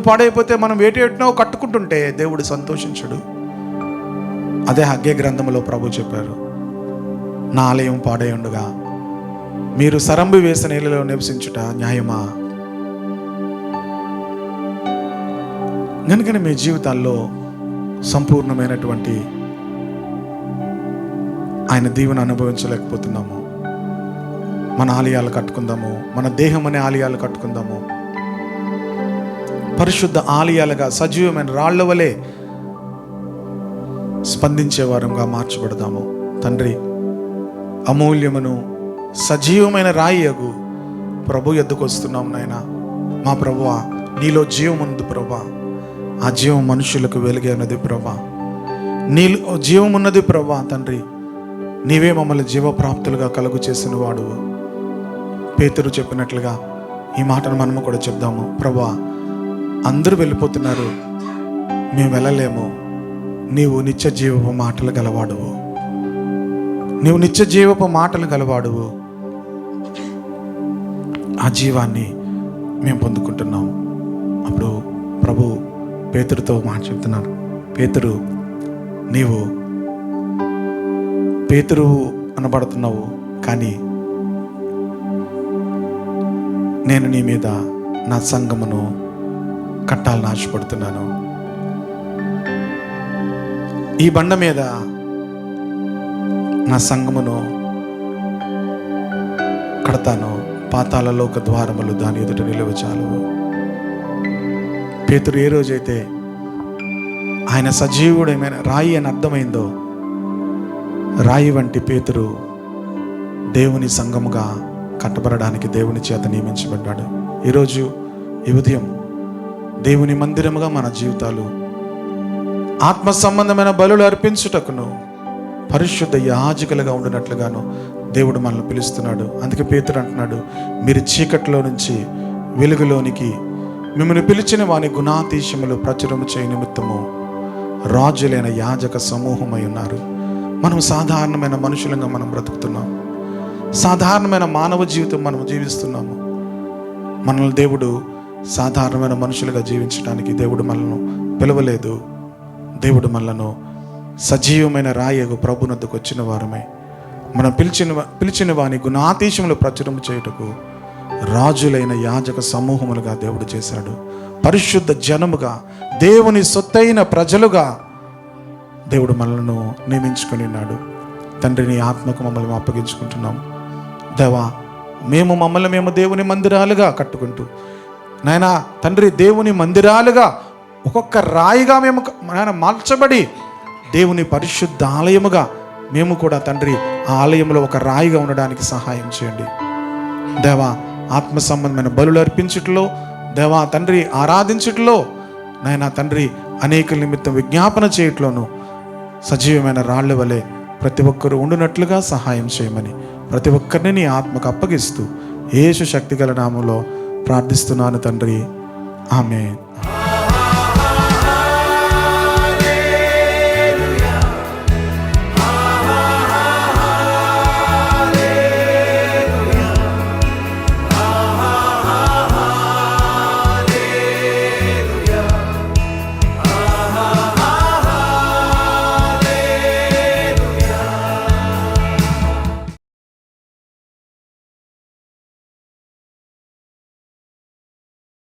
పాడైపోతే మనం వేటేటినో కట్టుకుంటుంటే దేవుడు సంతోషించడు. అదే హగ్గే గ్రంథంలో ప్రభు చెప్పారు, నా ఆలయం పాడై ఉండగా మీరు సరంబి వేసిన నీళ్ళలో నివసించుట న్యాయమా? కనుకనే మీ జీవితాల్లో సంపూర్ణమైనటువంటి ఆయన దీవెన అనుభవించలేకపోతున్నాము. మన ఆలయాలు కట్టుకుందాము, మన దేహం అనే ఆలయాలు కట్టుకుందాము. పరిశుద్ధ ఆలయాలుగా సజీవమైన రాళ్ల వలె స్పందించే వారంగా మార్చబడదాము. తండ్రి, అమూల్యమును సజీవమైన రాయియగు ప్రభు ఎద్దుకు వస్తున్నాం నాయన. మా ప్రభువా, నీలో జీవం ఉంది ప్రభా. ఆ జీవం మనుషులకు వెలుగే ఉన్నది ప్రభా. నీలో జీవం ఉన్నది ప్రభా. తండ్రి, నీవే మమ్మల్ని జీవప్రాప్తులుగా కలుగు చేసిన వాడు. పేతురు చెప్పినట్లుగా ఈ మాటను మనము కూడా చెప్దాము. ప్రభా, అందరూ వెళ్ళిపోతున్నారు, మేము వెళ్ళలేము. నీవు నిత్య జీవపు మాటలు గలవాడువు. నీవు నిత్య జీవపు మాటలు గలవాడువు. ఆ జీవాన్ని మేము పొందుకుంటున్నాం. అప్పుడు ప్రభు పేతురుతో మాట చెప్తున్నాను, పేతురు, నీవు పేతురు అనబడుతున్నావు, కానీ నేను నీ మీద నా సంఘమును కట్టాలని ఆశపడుతున్నాను. ఈ బండ మీద నా సంఘమును కడతాను. పాతాళలోక ద్వారములు దాని ఎదుట నిలువచాలు. పేతురు ఏ రోజైతే ఆయన సజీవుడమైన రాయి అని అర్థమైందో, రాయి వంటి పేతురు దేవుని సంఘముగా కట్టబడడానికి దేవుని చేత నియమించబడ్డాడు. ఈరోజు ఈ ఉదయం దేవుని మందిరముగా మన జీవితాలు ఆత్మ సంబంధమైన బలులు అర్పించుటకును పరిశుద్ధ యాజకులుగా ఉండినట్లుగాను దేవుడు మనల్ని పిలుస్తున్నాడు. అందుకే పేతురు అంటున్నాడు, మీరు చీకట్లో నుంచి వెలుగులోనికి మిమ్మల్ని పిలిచిన వాని గుణాతీశములు ప్రచురము చేయ నిమిత్తము రాజులైన యాజక సమూహమై ఉన్నారు. మనం సాధారణమైన మనుషులంగా మనం బ్రతుకుతున్నాం. సాధారణమైన మానవ జీవితం మనం జీవిస్తున్నాము. మనల్ని దేవుడు సాధారణమైన మనుషులుగా జీవించడానికి దేవుడు మనల్ని పిలవలేదు. దేవుడు మనలను సజీవమైన రాయగు ప్రభునొద్దకు వచ్చిన వారమే, మనం పిలిచిన వాని గుణాతీశములు ప్రచురము చేయుటకు రాజులైన యాజక సమూహములుగా దేవుడు చేశాడు. పరిశుద్ధ జనముగా, దేవుని సొత్తైన ప్రజలుగా దేవుడు మనలను నియమించుకొని ఉన్నాడు. తండ్రి, నీ ఆత్మకు మమ్మల్ని అప్పగించుకుంటున్నాం. దేవా, మేము దేవుని మందిరాలుగా కట్టుకుంటూ, నాయనా తండ్రి, దేవుని మందిరాలుగా ఒక్కొక్క రాయిగా మేము నాయన మార్చబడి దేవుని పరిశుద్ధ ఆలయముగా మేము కూడా తండ్రి ఆ ఆలయంలో ఒక రాయిగా ఉండడానికి సహాయం చేయండి. దేవా, ఆత్మ సంబంధమైన బలులు అర్పించుటలో, దేవా తండ్రి ఆరాధించుటలో, నాయనా తండ్రి అనేకుల నిమిత్తం విజ్ఞాపన చేయట్లోనూ సజీవమైన రాళ్ళ వలె ప్రతి ఒక్కరూ ఉండునట్లుగా సహాయం చేయమని ప్రతి ఒక్కరిని నీ ఆత్మకు అప్పగిస్తూ యేసు శక్తిగల నామంలో ప్రార్థిస్తున్నాను తండ్రి. ఆమేన్.